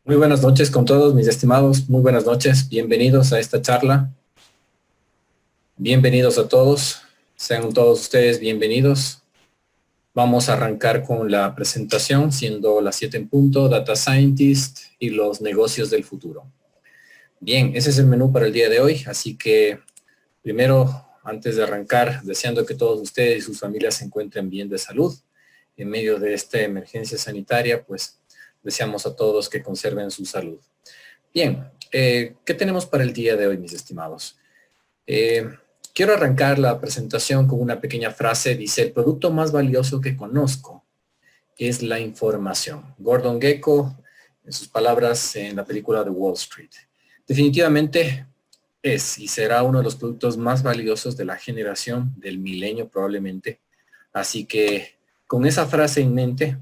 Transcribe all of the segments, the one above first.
Muy buenas noches con todos mis estimados, muy buenas noches, bienvenidos a esta charla, bienvenidos a todos, sean todos ustedes bienvenidos. Vamos a arrancar con la presentación, siendo las 7 en punto, Data Scientist y los negocios del futuro. Bien, ese es el menú para el día de hoy, así que primero, antes de arrancar, deseando que todos ustedes y sus familias se encuentren bien de salud en medio de esta emergencia sanitaria, pues deseamos a todos que conserven su salud. Bien, ¿qué tenemos para el día de hoy, mis estimados? Quiero arrancar la presentación con una pequeña frase. Dice, el producto más valioso que conozco es la información. Gordon Gekko, en sus palabras en la película de Wall Street. Definitivamente es y será uno de los productos más valiosos de la generación del milenio probablemente. Así que con esa frase en mente,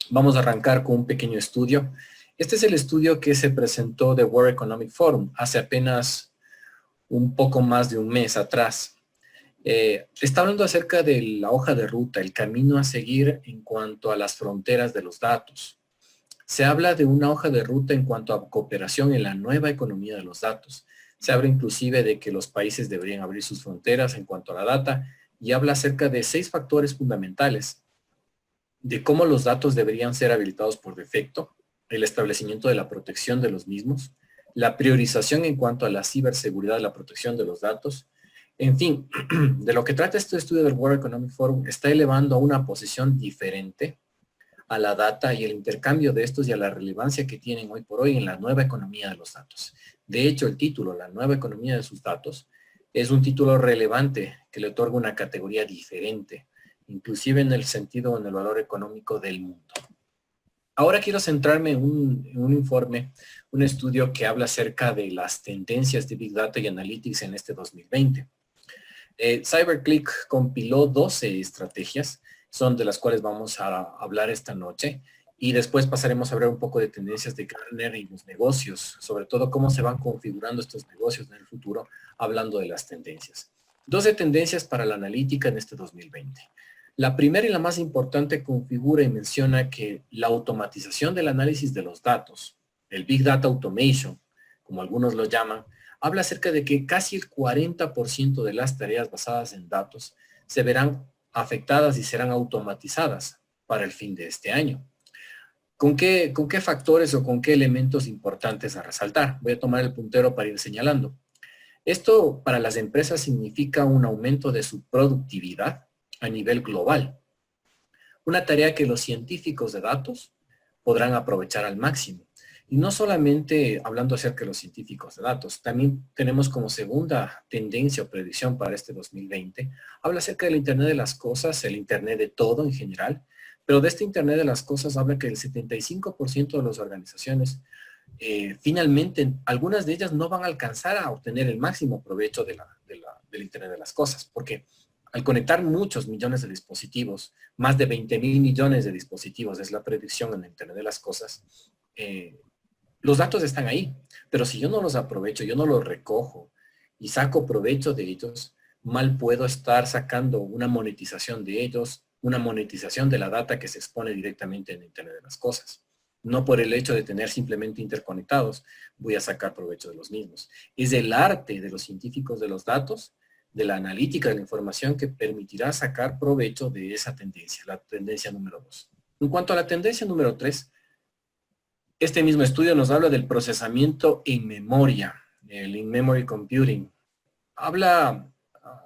vamos a arrancar con un pequeño estudio. Este es el estudio que se presentó de World Economic Forum hace apenas un poco más de un mes atrás. Está hablando acerca de la hoja de ruta, el camino a seguir en cuanto a las fronteras de los datos. Se habla de una hoja de ruta en cuanto a cooperación en la nueva economía de los datos. Se habla inclusive de que los países deberían abrir sus fronteras en cuanto a la data y habla acerca de 6 factores fundamentales de cómo los datos deberían ser habilitados por defecto, el establecimiento de la protección de los mismos, la priorización en cuanto a la ciberseguridad y la protección de los datos. En fin, de lo que trata este estudio del World Economic Forum está elevando a una posición diferente a la data y el intercambio de estos y a la relevancia que tienen hoy por hoy en la nueva economía de los datos. De hecho, el título, la nueva economía de sus datos, es un título relevante que le otorga una categoría diferente, inclusive en el sentido, en el valor económico del mundo. Ahora quiero centrarme en un informe, un estudio que habla acerca de las tendencias de Big Data y Analytics en este 2020. CyberClick compiló 12 estrategias, son de las cuales vamos a hablar esta noche, y después pasaremos a hablar un poco de tendencias de Gartner y los negocios, sobre todo cómo se van configurando estos negocios en el futuro, hablando de las tendencias. 12 tendencias para la analítica en este 2020. La primera y la más importante configura y menciona que la automatización del análisis de los datos, el Big Data Automation, como algunos lo llaman, habla acerca de que casi el 40% de las tareas basadas en datos se verán afectadas y serán automatizadas para el fin de este año. ¿Con qué factores o con qué elementos importantes a resaltar? Voy a tomar el puntero para ir señalando. Esto para las empresas significa un aumento de su productividad a nivel global. Una tarea que los científicos de datos podrán aprovechar al máximo. Y no solamente hablando acerca de los científicos de datos, también tenemos como segunda tendencia o predicción para este 2020, habla acerca del Internet de las cosas, el Internet de todo en general, pero de este Internet de las cosas habla que el 75% de las organizaciones, finalmente, algunas de ellas no van a alcanzar a obtener el máximo provecho del Internet de las cosas, porque al conectar muchos millones de dispositivos, más de 20,000 millones de dispositivos es la predicción en el Internet de las cosas, los datos están ahí, pero si yo no los aprovecho, yo no los recojo y saco provecho de ellos, mal puedo estar sacando una monetización de ellos, una monetización de la data que se expone directamente en Internet de las cosas. No por el hecho de tener simplemente interconectados, voy a sacar provecho de los mismos. Es el arte de los científicos de los datos, de la analítica de la información, que permitirá sacar provecho de esa tendencia, la tendencia número 2. En cuanto a la tendencia número 3, este mismo estudio nos habla del procesamiento en memoria, el in-memory computing. Habla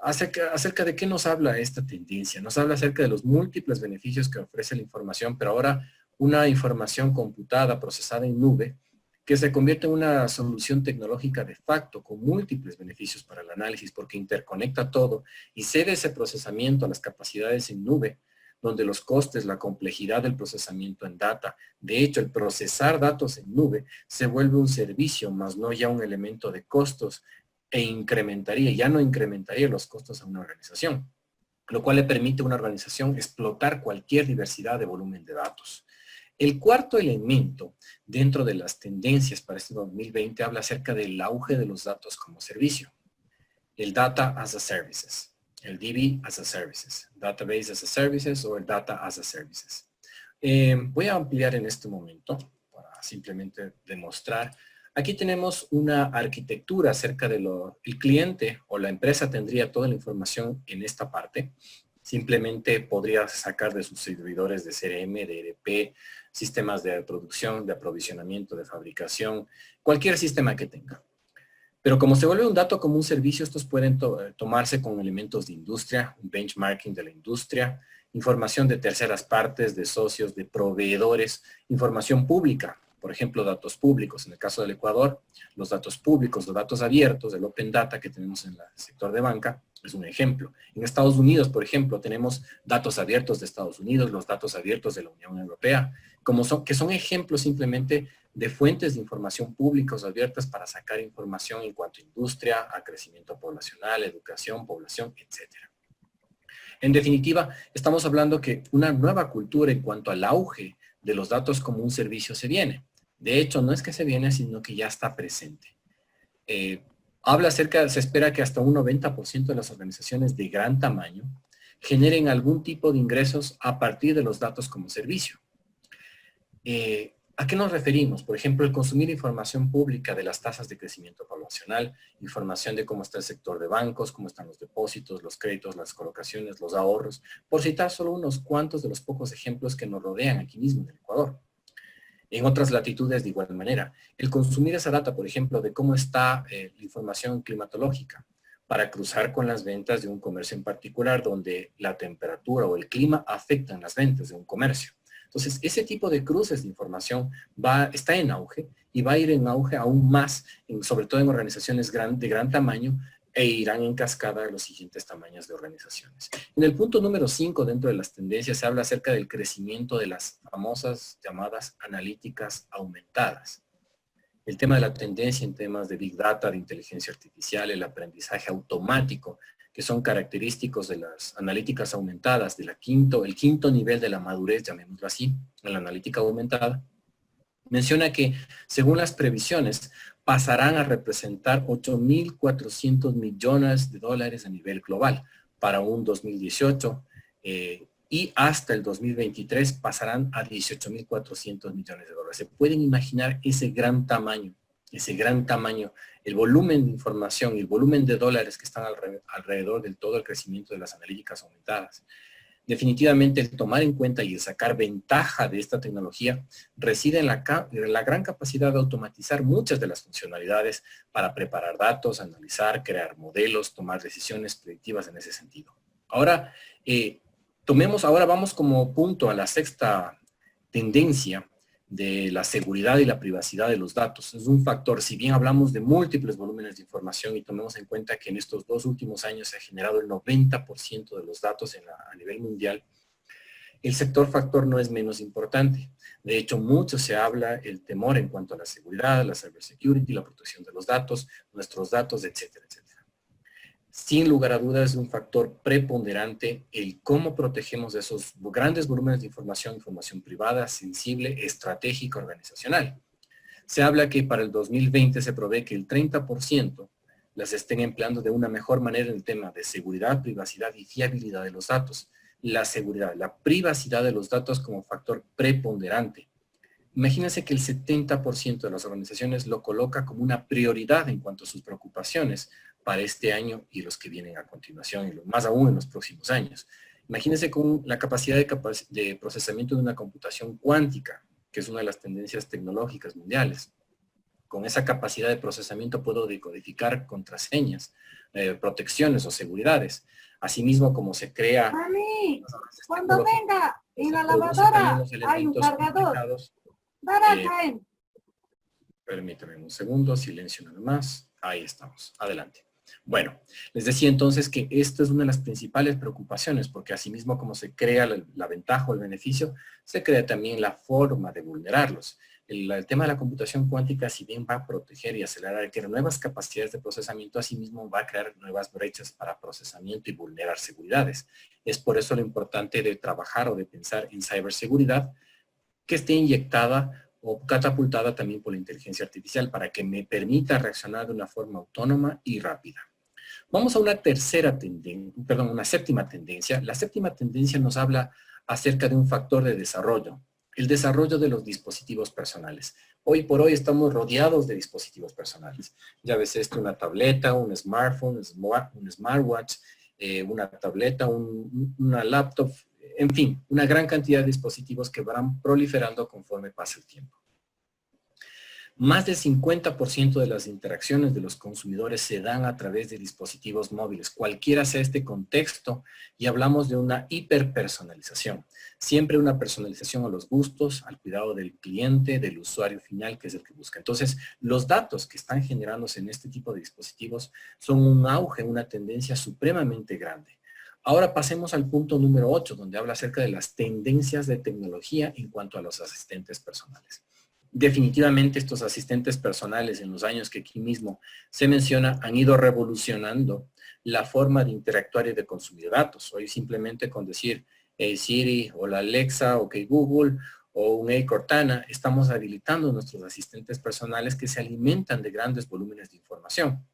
acerca de qué nos habla esta tendencia. Nos habla acerca de los múltiples beneficios que ofrece la información, pero ahora una información computada, procesada en nube, que se convierte en una solución tecnológica de facto con múltiples beneficios para el análisis, porque interconecta todo y cede ese procesamiento a las capacidades en nube, donde los costes, la complejidad del procesamiento en data, de hecho, el procesar datos en nube se vuelve un servicio, más no ya un elemento de costos, ya no incrementaría los costos a una organización, lo cual le permite a una organización explotar cualquier diversidad de volumen de datos. El cuarto elemento dentro de las tendencias para este 2020 habla acerca del auge de los datos como servicio, el Data as a Services. El DB as a Services, Database as a Services o el Data as a Services. Voy a ampliar en este momento para simplemente demostrar. Aquí tenemos una arquitectura acerca de el cliente o la empresa tendría toda la información en esta parte. Simplemente podría sacar de sus servidores de CRM, de ERP, sistemas de producción, de aprovisionamiento, de fabricación, cualquier sistema que tenga. Pero como se vuelve un dato como un servicio, estos pueden tomarse con elementos de industria, un benchmarking de la industria, información de terceras partes, de socios, de proveedores, información pública, por ejemplo, datos públicos. En el caso del Ecuador, los datos públicos, los datos abiertos, el Open Data que tenemos en el sector de banca, es un ejemplo. En Estados Unidos, por ejemplo, tenemos datos abiertos de Estados Unidos, los datos abiertos de la Unión Europea, que son ejemplos simplemente de fuentes de información públicas abiertas para sacar información en cuanto a industria, a crecimiento poblacional, educación, población, etcétera. En definitiva, estamos hablando que una nueva cultura en cuanto al auge de los datos como un servicio se viene. De hecho, no es que se viene, sino que ya está presente. Se espera que hasta un 90% de las organizaciones de gran tamaño generen algún tipo de ingresos a partir de los datos como servicio. ¿A qué nos referimos? Por ejemplo, el consumir información pública de las tasas de crecimiento poblacional, información de cómo está el sector de bancos, cómo están los depósitos, los créditos, las colocaciones, los ahorros, por citar solo unos cuantos de los pocos ejemplos que nos rodean aquí mismo en el Ecuador. En otras latitudes de igual manera. El consumir esa data, por ejemplo, de cómo está la información climatológica para cruzar con las ventas de un comercio en particular donde la temperatura o el clima afectan las ventas de un comercio. Entonces, ese tipo de cruces de información está en auge y va a ir en auge aún más, sobre todo en organizaciones de gran tamaño, e irán en cascada a los siguientes tamaños de organizaciones. En el punto número 5 dentro de las tendencias se habla acerca del crecimiento de las famosas llamadas analíticas aumentadas. El tema de la tendencia en temas de Big Data, de inteligencia artificial, el aprendizaje automático, que son característicos de las analíticas aumentadas, el quinto nivel de la madurez, llamémoslo así, en la analítica aumentada, menciona que, según las previsiones, pasarán a representar 8.400 millones de dólares a nivel global para un 2018 y hasta el 2023 pasarán a 18.400 millones de dólares. Se pueden imaginar ese gran tamaño, el volumen de información y el volumen de dólares que están alrededor del todo el crecimiento de las analíticas aumentadas. Definitivamente el tomar en cuenta y el sacar ventaja de esta tecnología reside en la gran capacidad de automatizar muchas de las funcionalidades para preparar datos, analizar, crear modelos, tomar decisiones predictivas en ese sentido. Ahora, vamos como punto a la sexta tendencia de la seguridad y la privacidad de los datos. Es un factor, si bien hablamos de múltiples volúmenes de información y tomemos en cuenta que en estos 2 últimos años se ha generado el 90% de los datos a nivel mundial, el sector factor no es menos importante. De hecho, mucho se habla el temor en cuanto a la seguridad, la cybersecurity, la protección de los datos, nuestros datos, etcétera, etcétera. Sin lugar a dudas es un factor preponderante el cómo protegemos esos grandes volúmenes de información privada, sensible, estratégica, organizacional. Se habla que para el 2020 se prevé que el 30% las estén empleando de una mejor manera en el tema de seguridad, privacidad y fiabilidad de los datos. La seguridad, la privacidad de los datos como factor preponderante. Imagínense que el 70% de las organizaciones lo coloca como una prioridad en cuanto a sus preocupaciones para este año y los que vienen a continuación, y más aún en los próximos años. Imagínense con la capacidad de procesamiento de una computación cuántica, que es una de las tendencias tecnológicas mundiales. Con esa capacidad de procesamiento puedo decodificar contraseñas, protecciones o seguridades. Asimismo, como se crea... Mami, cuando venga en la lavadora hay un cargador. Permítame un segundo, silencio nada más. Ahí estamos, adelante. Bueno, les decía entonces que esta es una de las principales preocupaciones, porque asimismo como se crea la ventaja o el beneficio, se crea también la forma de vulnerarlos. El tema de la computación cuántica, si bien va a proteger y acelerar, crear nuevas capacidades de procesamiento, asimismo va a crear nuevas brechas para procesamiento y vulnerar seguridades. Es por eso lo importante de trabajar o de pensar en ciberseguridad que esté inyectada o catapultada también por la inteligencia artificial para que me permita reaccionar de una forma autónoma y rápida. Vamos a una séptima tendencia. La séptima tendencia nos habla acerca de un factor de desarrollo. El desarrollo de los dispositivos personales. Hoy por hoy estamos rodeados de dispositivos personales. Ya ves esto, una tableta, un smartphone, un smartwatch, una tableta, una laptop, en fin, una gran cantidad de dispositivos que van proliferando conforme pasa el tiempo. Más del 50% de las interacciones de los consumidores se dan a través de dispositivos móviles, cualquiera sea este contexto, y hablamos de una hiperpersonalización. Siempre una personalización a los gustos, al cuidado del cliente, del usuario final, que es el que busca. Entonces, los datos que están generándose en este tipo de dispositivos son un auge, una tendencia supremamente grande. Ahora pasemos al punto número 8, donde habla acerca de las tendencias de tecnología en cuanto a los asistentes personales. Definitivamente estos asistentes personales en los años que aquí mismo se menciona han ido revolucionando la forma de interactuar y de consumir datos. Hoy simplemente con decir hey Siri, hola Alexa, ok Google o un hey Cortana, estamos habilitando nuestros asistentes personales que se alimentan de grandes volúmenes de información.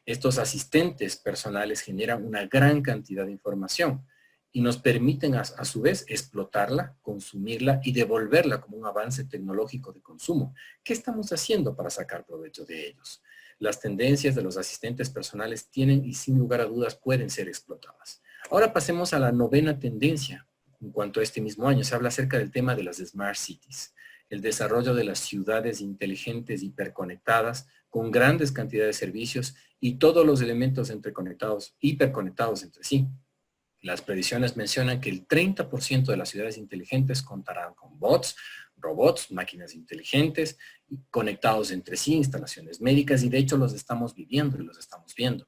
Estos asistentes personales generan una gran cantidad de información y nos permiten a su vez explotarla, consumirla y devolverla como un avance tecnológico de consumo. ¿Qué estamos haciendo para sacar provecho de ellos? Las tendencias de los asistentes personales tienen y sin lugar a dudas pueden ser explotadas. Ahora pasemos a la novena tendencia. En cuanto a este mismo año, se habla acerca del tema de las Smart Cities, el desarrollo de las ciudades inteligentes hiperconectadas con grandes cantidades de servicios y todos los elementos hiperconectados entre sí. Las previsiones mencionan que el 30% de las ciudades inteligentes contarán con bots, robots, máquinas inteligentes, conectados entre sí, instalaciones médicas, y de hecho los estamos viviendo y los estamos viendo.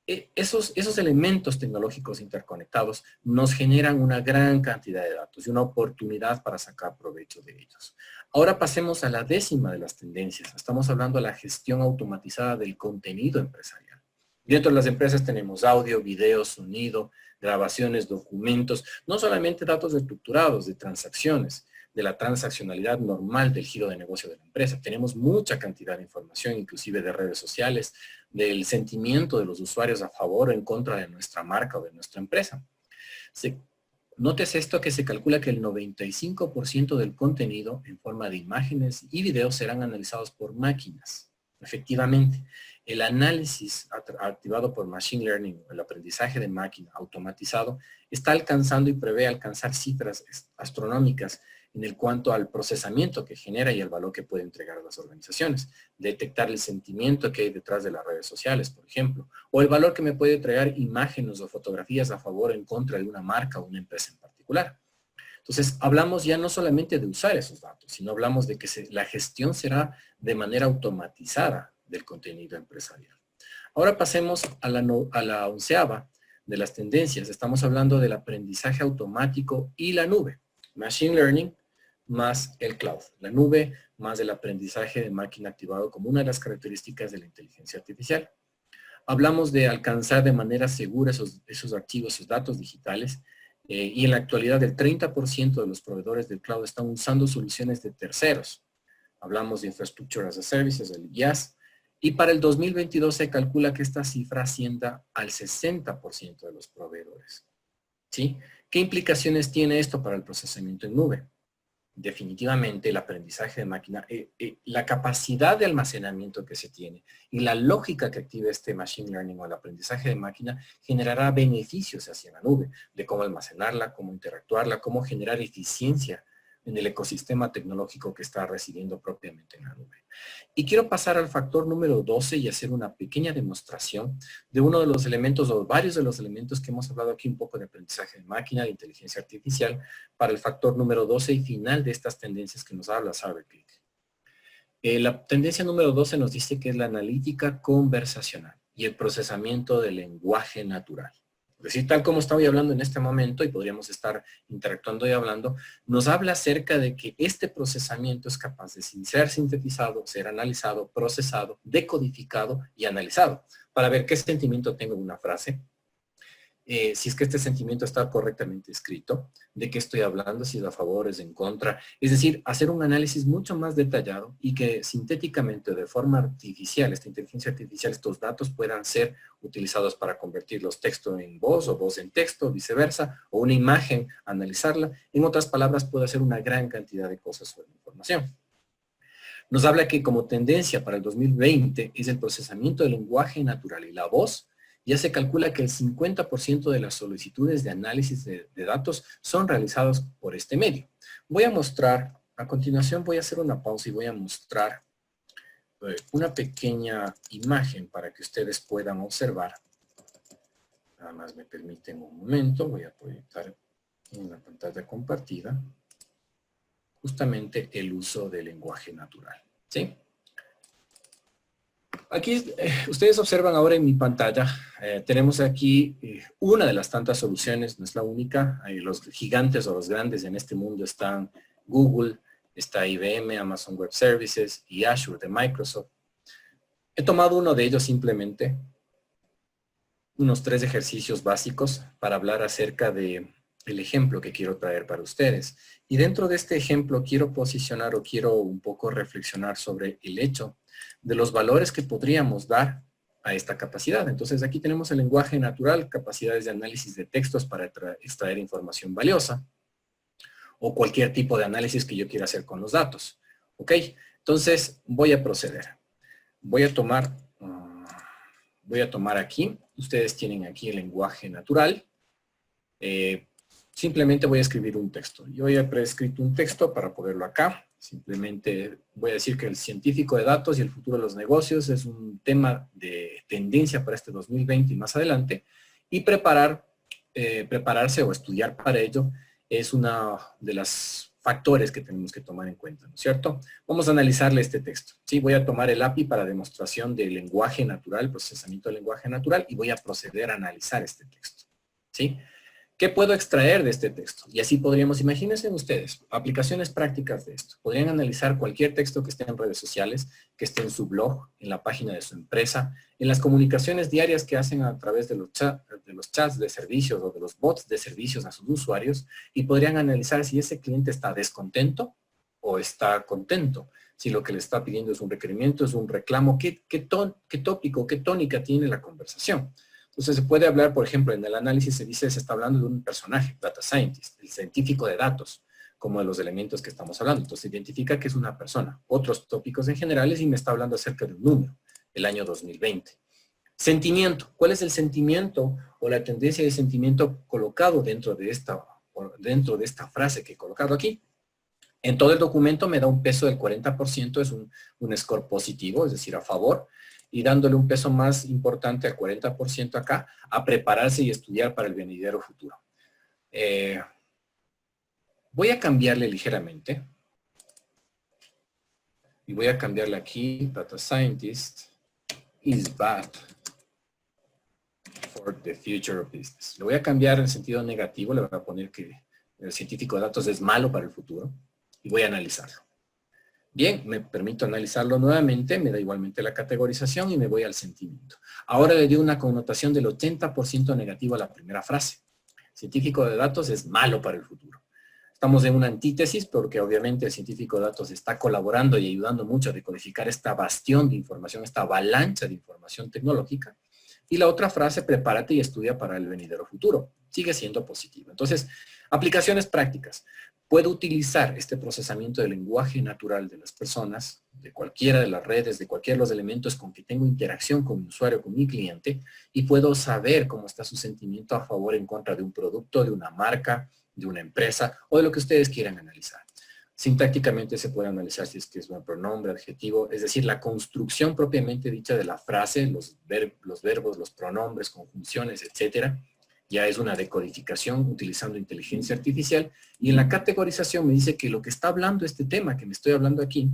Esos elementos tecnológicos interconectados nos generan una gran cantidad de datos y una oportunidad para sacar provecho de ellos. Ahora pasemos a la décima de las tendencias. Estamos hablando de la gestión automatizada del contenido empresarial. Dentro de las empresas tenemos audio, video, sonido, grabaciones, documentos, no solamente datos estructurados de transacciones, de la transaccionalidad normal del giro de negocio de la empresa. Tenemos mucha cantidad de información, inclusive de redes sociales, del sentimiento de los usuarios a favor o en contra de nuestra marca o de nuestra empresa. Notes esto, que se calcula que el 95% del contenido en forma de imágenes y videos serán analizados por máquinas. Efectivamente, el análisis activado por Machine Learning, el aprendizaje de máquina automatizado, está alcanzando y prevé alcanzar cifras astronómicas en el cuanto al procesamiento que genera y el valor que puede entregar a las organizaciones. Detectar el sentimiento que hay detrás de las redes sociales, por ejemplo, o el valor que me puede entregar imágenes o fotografías a favor o en contra de una marca o una empresa en particular. Entonces, hablamos ya no solamente de usar esos datos, sino hablamos de que la gestión será de manera automatizada del contenido empresarial. Ahora pasemos a la onceava de las tendencias. Estamos hablando del aprendizaje automático y la nube. Machine Learning más el cloud. La nube más el aprendizaje de máquina activado como una de las características de la inteligencia artificial. Hablamos de alcanzar de manera segura esos archivos, esos datos digitales, y en la actualidad el 30% de los proveedores del cloud están usando soluciones de terceros. Hablamos de Infrastructure as a Service, el IaaS, y para el 2022 se calcula que esta cifra ascienda al 60% de los proveedores. ¿Sí? ¿Qué implicaciones tiene esto para el procesamiento en nube? Definitivamente el aprendizaje de máquina, la capacidad de almacenamiento que se tiene y la lógica que activa este Machine Learning o el aprendizaje de máquina generará beneficios hacia la nube, de cómo almacenarla, cómo interactuarla, cómo generar eficiencia en el ecosistema tecnológico que está recibiendo propiamente en la nube. Y quiero pasar al factor número 12 y hacer una pequeña demostración de uno de los elementos o varios de los elementos que hemos hablado aquí, un poco de aprendizaje de máquina, de inteligencia artificial, para el factor número 12 y final de estas tendencias que nos habla Cyberclick. La tendencia número 12 nos dice que es la analítica conversacional y el procesamiento del lenguaje natural. Es decir, tal como estoy hablando en este momento y podríamos estar interactuando y hablando, nos habla acerca de que este procesamiento es capaz de ser sintetizado, ser analizado, procesado, decodificado y analizado para ver qué sentimiento tengo en una frase, si es que este sentimiento está correctamente escrito, de qué estoy hablando, si es a favor, es en contra. Es decir, hacer un análisis mucho más detallado y que sintéticamente o de forma artificial, esta inteligencia artificial, estos datos puedan ser utilizados para convertir los textos en voz o voz en texto, viceversa, o una imagen, analizarla. En otras palabras, puede hacer una gran cantidad de cosas sobre la información. Nos habla que como tendencia para el 2020 es el procesamiento del lenguaje natural y la voz. Ya se calcula que el 50% de las solicitudes de análisis de datos son realizados por este medio. Voy a mostrar, a continuación voy a hacer una pausa y voy a mostrar una pequeña imagen para que ustedes puedan observar. Nada más me permiten un momento, voy a proyectar en la pantalla compartida justamente el uso del lenguaje natural, ¿sí? Aquí ustedes observan ahora en mi pantalla, tenemos aquí una de las tantas soluciones, no es la única. Los gigantes o los grandes en este mundo están Google, está IBM, Amazon Web Services y Azure de Microsoft. He tomado uno de ellos simplemente, unos 3 ejercicios básicos para hablar acerca del ejemplo que quiero traer para ustedes. Y dentro de este ejemplo quiero posicionar o quiero un poco reflexionar sobre el hecho de los valores que podríamos dar a esta capacidad. Entonces aquí tenemos el lenguaje natural, capacidades de análisis de textos para extraer información valiosa o cualquier tipo de análisis que yo quiera hacer con los datos. ¿Ok? Entonces voy a proceder. Voy a tomar aquí, ustedes tienen aquí el lenguaje natural. Simplemente voy a escribir un texto. Yo ya he preescrito un texto para ponerlo acá. Simplemente voy a decir que el científico de datos y el futuro de los negocios es un tema de tendencia para este 2020 y más adelante. Y prepararse o estudiar para ello es una de los factores que tenemos que tomar en cuenta, ¿no es cierto? Vamos a analizarle este texto. ¿Sí? Voy a tomar el API para demostración del lenguaje natural, procesamiento del lenguaje natural, y voy a proceder a analizar este texto. ¿Sí? ¿Qué puedo extraer de este texto? Y así podríamos, imagínense ustedes, aplicaciones prácticas de esto. Podrían analizar cualquier texto que esté en redes sociales, que esté en su blog, en la página de su empresa, en las comunicaciones diarias que hacen a través de los chats de servicios o de los bots de servicios a sus usuarios, y podrían analizar si ese cliente está descontento o está contento. Si lo que le está pidiendo es un requerimiento, es un reclamo, qué tópico, qué tónica tiene la conversación. Entonces se puede hablar, por ejemplo, en el análisis se está hablando de un personaje, data scientist, el científico de datos, como de los elementos que estamos hablando. Entonces identifica que es una persona. Otros tópicos en generales y me está hablando acerca de un número, el año 2020. Sentimiento. ¿Cuál es el sentimiento o la tendencia de sentimiento colocado dentro de esta frase que he colocado aquí? En todo el documento me da un peso del 40%, es un score positivo, es decir, a favor, y dándole un peso más importante al 40% acá, a prepararse y estudiar para el venidero futuro. Voy a cambiarle ligeramente. Y voy a cambiarle aquí, Data Scientist is bad for the future of business. Le voy a cambiar en sentido negativo, le voy a poner que el científico de datos es malo para el futuro. Y voy a analizarlo. Bien, me permito analizarlo nuevamente, me da igualmente la categorización y me voy al sentimiento. Ahora le doy una connotación del 80% negativo a la primera frase. Científico de datos es malo para el futuro. Estamos en una antítesis porque obviamente el científico de datos está colaborando y ayudando mucho a decodificar esta bastión de información, esta avalancha de información tecnológica. Y la otra frase, prepárate y estudia para el venidero futuro. Sigue siendo positivo. Entonces, aplicaciones prácticas. Puedo utilizar este procesamiento del lenguaje natural de las personas, de cualquiera de las redes, de cualquiera de los elementos con que tengo interacción con mi usuario, con mi cliente, y puedo saber cómo está su sentimiento a favor o en contra de un producto, de una marca, de una empresa, o de lo que ustedes quieran analizar. Sintácticamente se puede analizar si es que es un pronombre, adjetivo, es decir, la construcción propiamente dicha de la frase, los verbos, los pronombres, conjunciones, etcétera. Ya es una decodificación utilizando inteligencia artificial, y en la categorización me dice que lo que está hablando este tema que me estoy hablando aquí,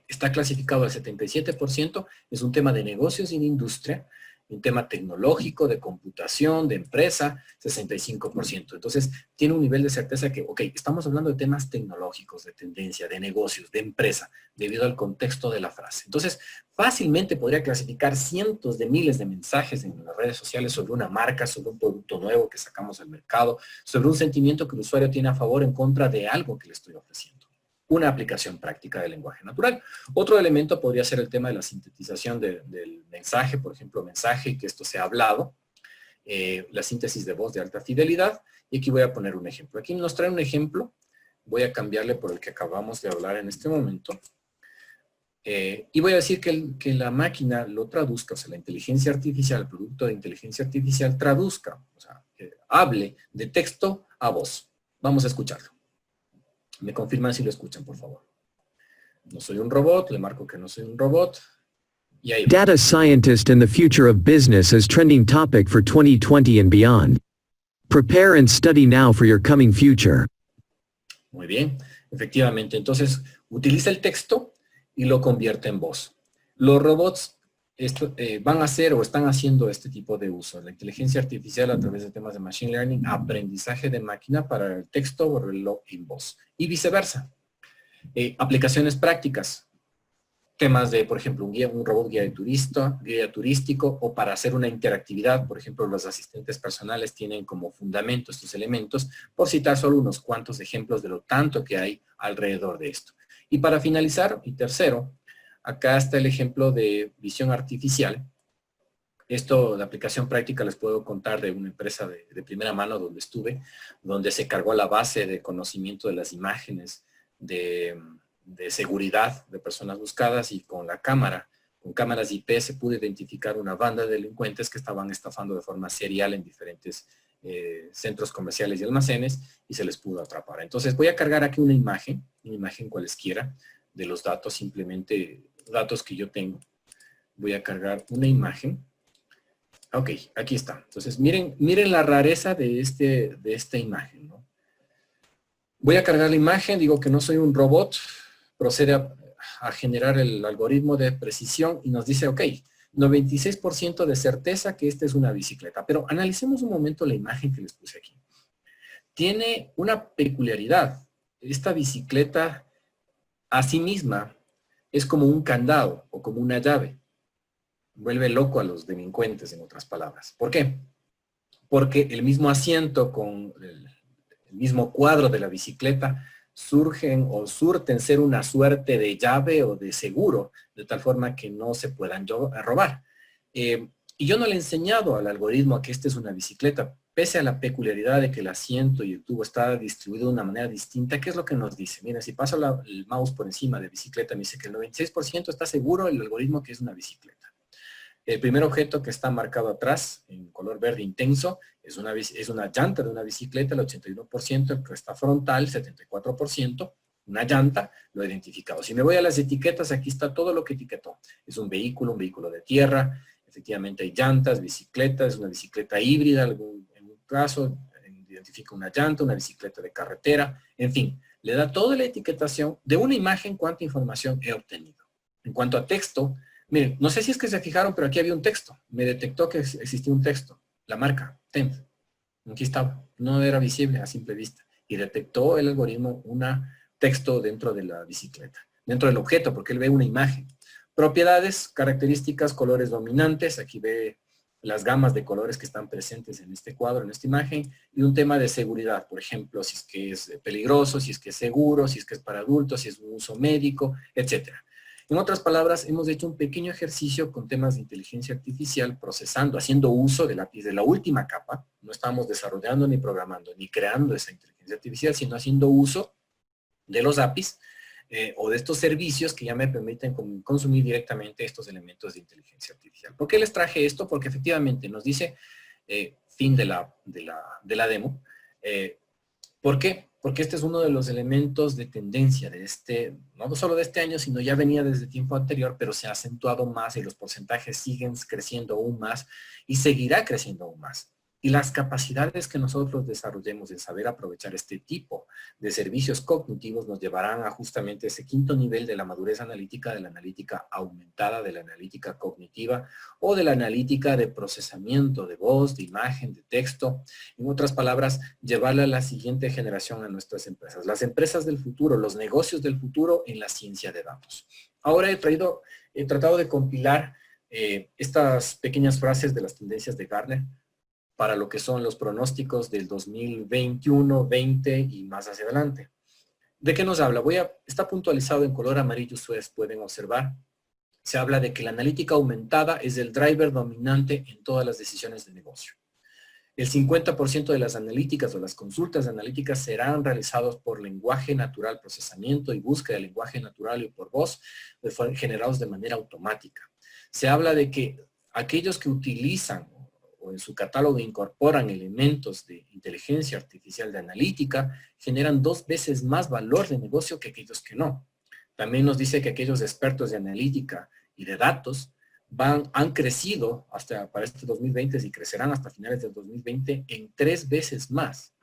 está clasificado al 77%, es un tema de negocios y de industria, Un tema tecnológico, de computación, de empresa, 65%. Entonces, tiene un nivel de certeza que, ok, estamos hablando de temas tecnológicos, de tendencia, de negocios, de empresa, debido al contexto de la frase. Entonces, fácilmente podría clasificar cientos de miles de mensajes en las redes sociales sobre una marca, sobre un producto nuevo que sacamos al mercado, sobre un sentimiento que el usuario tiene a favor o en contra de algo que le estoy ofreciendo. Una aplicación práctica del lenguaje natural. Otro elemento podría ser el tema de la sintetización del mensaje, por ejemplo, mensaje que esto sea hablado, la síntesis de voz de alta fidelidad, y aquí voy a poner un ejemplo. Aquí nos trae un ejemplo, voy a cambiarle por el que acabamos de hablar en este momento, y voy a decir que la máquina lo traduzca, o sea, la inteligencia artificial, el producto de inteligencia artificial traduzca, o sea, hable de texto a voz. Vamos a escucharlo. Me confirman si lo escuchan, por favor. No soy un robot, le marco que no soy un robot. Y ahí va. Data scientist and the future of business is trending topic for 2020 and beyond. Prepare and study now for your coming future. Muy bien, efectivamente. Entonces, utiliza el texto y lo convierte en voz. Los robots van a hacer o están haciendo este tipo de uso. La inteligencia artificial a través de temas de machine learning, aprendizaje de máquina para el texto, volverlo en voz. Y viceversa. Aplicaciones prácticas. Temas de, por ejemplo, un robot guía turístico, o para hacer una interactividad. Por ejemplo, los asistentes personales tienen como fundamento estos elementos, por citar solo unos cuantos ejemplos de lo tanto que hay alrededor de esto. Y para finalizar, y tercero, acá está el ejemplo de visión artificial. Esto, de aplicación práctica, les puedo contar de una empresa de primera mano donde estuve, donde se cargó la base de conocimiento de las imágenes de seguridad de personas buscadas, y con la cámara, con cámaras IP, se pudo identificar una banda de delincuentes que estaban estafando de forma serial en diferentes centros comerciales y almacenes, y se les pudo atrapar. Entonces voy a cargar aquí una imagen cualesquiera de los datos, simplemente datos que yo tengo. Voy a cargar una imagen. Ok, aquí está. Entonces miren la rareza de esta imagen, ¿no? Voy a cargar la imagen, digo que no soy un robot, procede a generar el algoritmo de precisión y nos dice, ok, 96% de certeza que esta es una bicicleta. Pero analicemos un momento la imagen que les puse aquí. Tiene una peculiaridad. Esta bicicleta a sí misma es como un candado o como una llave. Vuelve loco a los delincuentes, en otras palabras. ¿Por qué? Porque el mismo asiento con el mismo cuadro de la bicicleta surgen o surten ser una suerte de llave o de seguro, de tal forma que no se puedan robar. Y yo no le he enseñado al algoritmo a que esta es una bicicleta, pese a la peculiaridad de que el asiento y el tubo está distribuido de una manera distinta. ¿Qué es lo que nos dice? Mira, si paso el mouse por encima de bicicleta, me dice que el 96% está seguro el algoritmo que es una bicicleta. El primer objeto que está marcado atrás, en color verde intenso, es una llanta de una bicicleta, el 81%, el que está frontal, 74%, una llanta, lo he identificado. Si me voy a las etiquetas, aquí está todo lo que etiquetó. Es un vehículo de tierra, efectivamente hay llantas, bicicletas, es una bicicleta híbrida, en un caso, identifica una llanta, una bicicleta de carretera, en fin, le da toda la etiquetación de una imagen, cuánta información he obtenido. En cuanto a texto, miren, no sé si es que se fijaron, pero aquí había un texto. Me detectó que existía un texto. La marca, TENT. Aquí estaba. No era visible a simple vista. Y detectó el algoritmo un texto dentro de la bicicleta. Dentro del objeto, porque él ve una imagen. Propiedades, características, colores dominantes. Aquí ve las gamas de colores que están presentes en este cuadro, en esta imagen. Y un tema de seguridad. Por ejemplo, si es que es peligroso, si es que es seguro, si es que es para adultos, si es un uso médico, etcétera. En otras palabras, hemos hecho un pequeño ejercicio con temas de inteligencia artificial, procesando, haciendo uso del API de la última capa. No estamos desarrollando, ni programando, ni creando esa inteligencia artificial, sino haciendo uso de los APIs o de estos servicios que ya me permiten consumir directamente estos elementos de inteligencia artificial. ¿Por qué les traje esto? Porque efectivamente nos dice, fin de la demo, ¿por qué? Porque este es uno de los elementos de tendencia de no solo de este año, sino ya venía desde tiempo anterior, pero se ha acentuado más y los porcentajes siguen creciendo aún más y seguirá creciendo aún más. Y las capacidades que nosotros desarrollemos en saber aprovechar este tipo de servicios cognitivos nos llevarán a justamente ese quinto nivel de la madurez analítica, de la analítica aumentada, de la analítica cognitiva o de la analítica de procesamiento de voz, de imagen, de texto. En otras palabras, llevarla a la siguiente generación a nuestras empresas. Las empresas del futuro, los negocios del futuro en la ciencia de datos. Ahora he tratado de compilar estas pequeñas frases de las tendencias de Gartner para lo que son los pronósticos del 2021, 20 y más hacia adelante. ¿De qué nos habla? Está puntualizado en color amarillo, ustedes pueden observar. Se habla de que la analítica aumentada es el driver dominante en todas las decisiones de negocio. El 50% de las analíticas o las consultas analíticas serán realizados por lenguaje natural, procesamiento y búsqueda de lenguaje natural y por voz, generados de manera automática. Se habla de que aquellos que utilizan o en su catálogo incorporan elementos de inteligencia artificial de analítica, generan 2 veces más valor de negocio que aquellos que no. También nos dice que aquellos expertos de analítica y de datos han crecido hasta para este 2020 y crecerán hasta finales del 2020 en 3 veces más.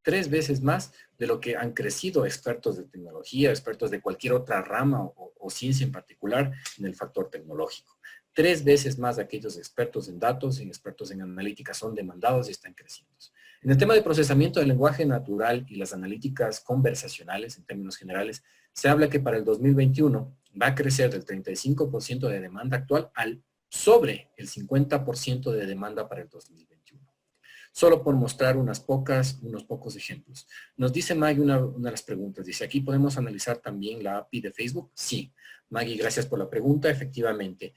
3 veces más de lo que han crecido expertos de tecnología, expertos de cualquier otra rama o ciencia en particular en el factor tecnológico. 3 veces más de aquellos expertos en datos y expertos en analítica son demandados y están creciendo. En el tema de procesamiento del lenguaje natural y las analíticas conversacionales, en términos generales, se habla que para el 2021 va a crecer del 35% de demanda actual al sobre el 50% de demanda para el 2021. Solo por mostrar unos pocos ejemplos. Nos dice Maggie una de las preguntas. Dice, ¿aquí podemos analizar también la API de Facebook? Sí. Maggie, gracias por la pregunta. Efectivamente.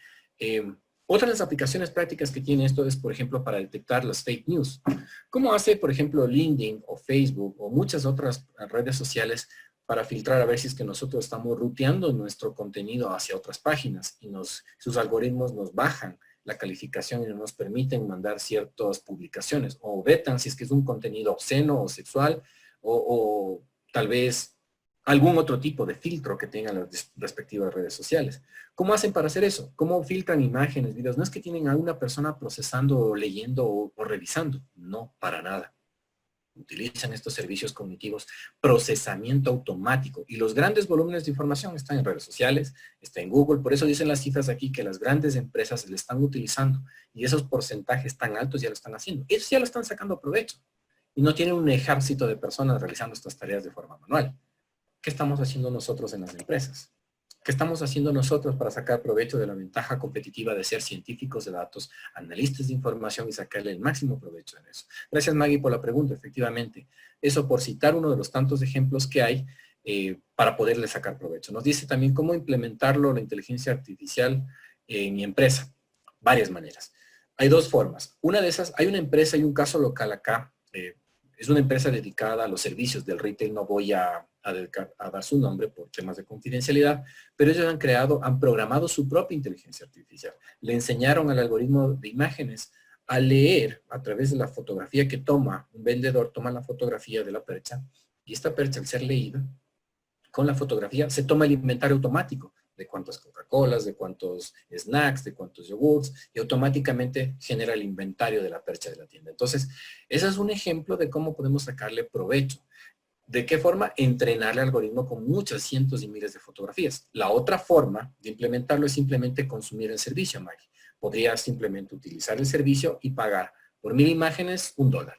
Otra de las aplicaciones prácticas que tiene esto es, por ejemplo, para detectar las fake news. ¿Cómo hace, por ejemplo, LinkedIn o Facebook o muchas otras redes sociales para filtrar a ver si es que nosotros estamos ruteando nuestro contenido hacia otras páginas y sus algoritmos nos bajan la calificación y no nos permiten mandar ciertas publicaciones o vetan si es que es un contenido obsceno o sexual o tal vez algún otro tipo de filtro que tengan las respectivas redes sociales? ¿Cómo hacen para hacer eso? ¿Cómo filtran imágenes, videos? No es que tienen a una persona procesando, o leyendo o revisando. No, para nada. Utilizan estos servicios cognitivos, procesamiento automático. Y los grandes volúmenes de información están en redes sociales, está en Google. Por eso dicen las cifras aquí que las grandes empresas le están utilizando. Y esos porcentajes tan altos ya lo están haciendo. Ellos ya lo están sacando provecho. Y no tienen un ejército de personas realizando estas tareas de forma manual. ¿Qué estamos haciendo nosotros en las empresas? ¿Qué estamos haciendo nosotros para sacar provecho de la ventaja competitiva de ser científicos de datos, analistas de información y sacarle el máximo provecho en eso? Gracias, Maggie, por la pregunta. Efectivamente, eso por citar uno de los tantos ejemplos que hay para poderle sacar provecho. Nos dice también cómo implementarlo, la inteligencia artificial en mi empresa. Varias maneras. Hay 2 formas. Una de esas, hay una empresa y un caso local acá. Es una empresa dedicada a los servicios del retail. No voy a dar su nombre por temas de confidencialidad, pero ellos han programado su propia inteligencia artificial. Le enseñaron al algoritmo de imágenes a leer a través de la fotografía que toma un vendedor, toma la fotografía de la percha y esta percha, al ser leída, con la fotografía se toma el inventario automático de cuántas Coca-Colas, de cuántos snacks, de cuántos yogurts, y automáticamente genera el inventario de la percha de la tienda. Entonces, ese es un ejemplo de cómo podemos sacarle provecho. ¿De qué forma? Entrenarle al algoritmo con muchas cientos y miles de fotografías. La otra forma de implementarlo es simplemente consumir el servicio, Maggie. Podría simplemente utilizar el servicio y pagar por 1000 imágenes $1.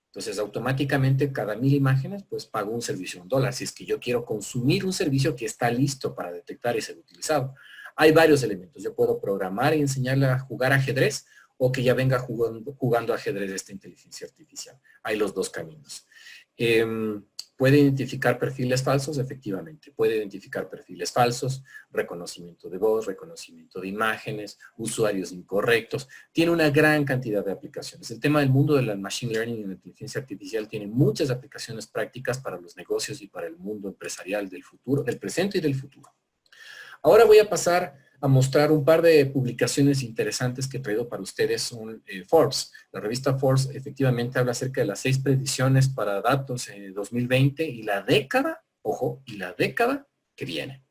Entonces, automáticamente cada 1000 imágenes, pues pago un servicio $1. Si es que yo quiero consumir un servicio que está listo para detectar y ser utilizado. Hay varios elementos. Yo puedo programar y enseñarle a jugar ajedrez o que ya venga jugando ajedrez esta inteligencia artificial. Hay los 2 caminos. ¿Puede identificar perfiles falsos? Efectivamente, puede identificar perfiles falsos, reconocimiento de voz, reconocimiento de imágenes, usuarios incorrectos. Tiene una gran cantidad de aplicaciones. El tema del mundo del machine learning y la inteligencia artificial tiene muchas aplicaciones prácticas para los negocios y para el mundo empresarial del futuro, del presente y del futuro. Ahora voy a pasar a mostrar un par de publicaciones interesantes que he traído para ustedes. Son Forbes. La revista Forbes efectivamente habla acerca de las 6 predicciones para datos en 2020 y la década, ojo, y la década que viene.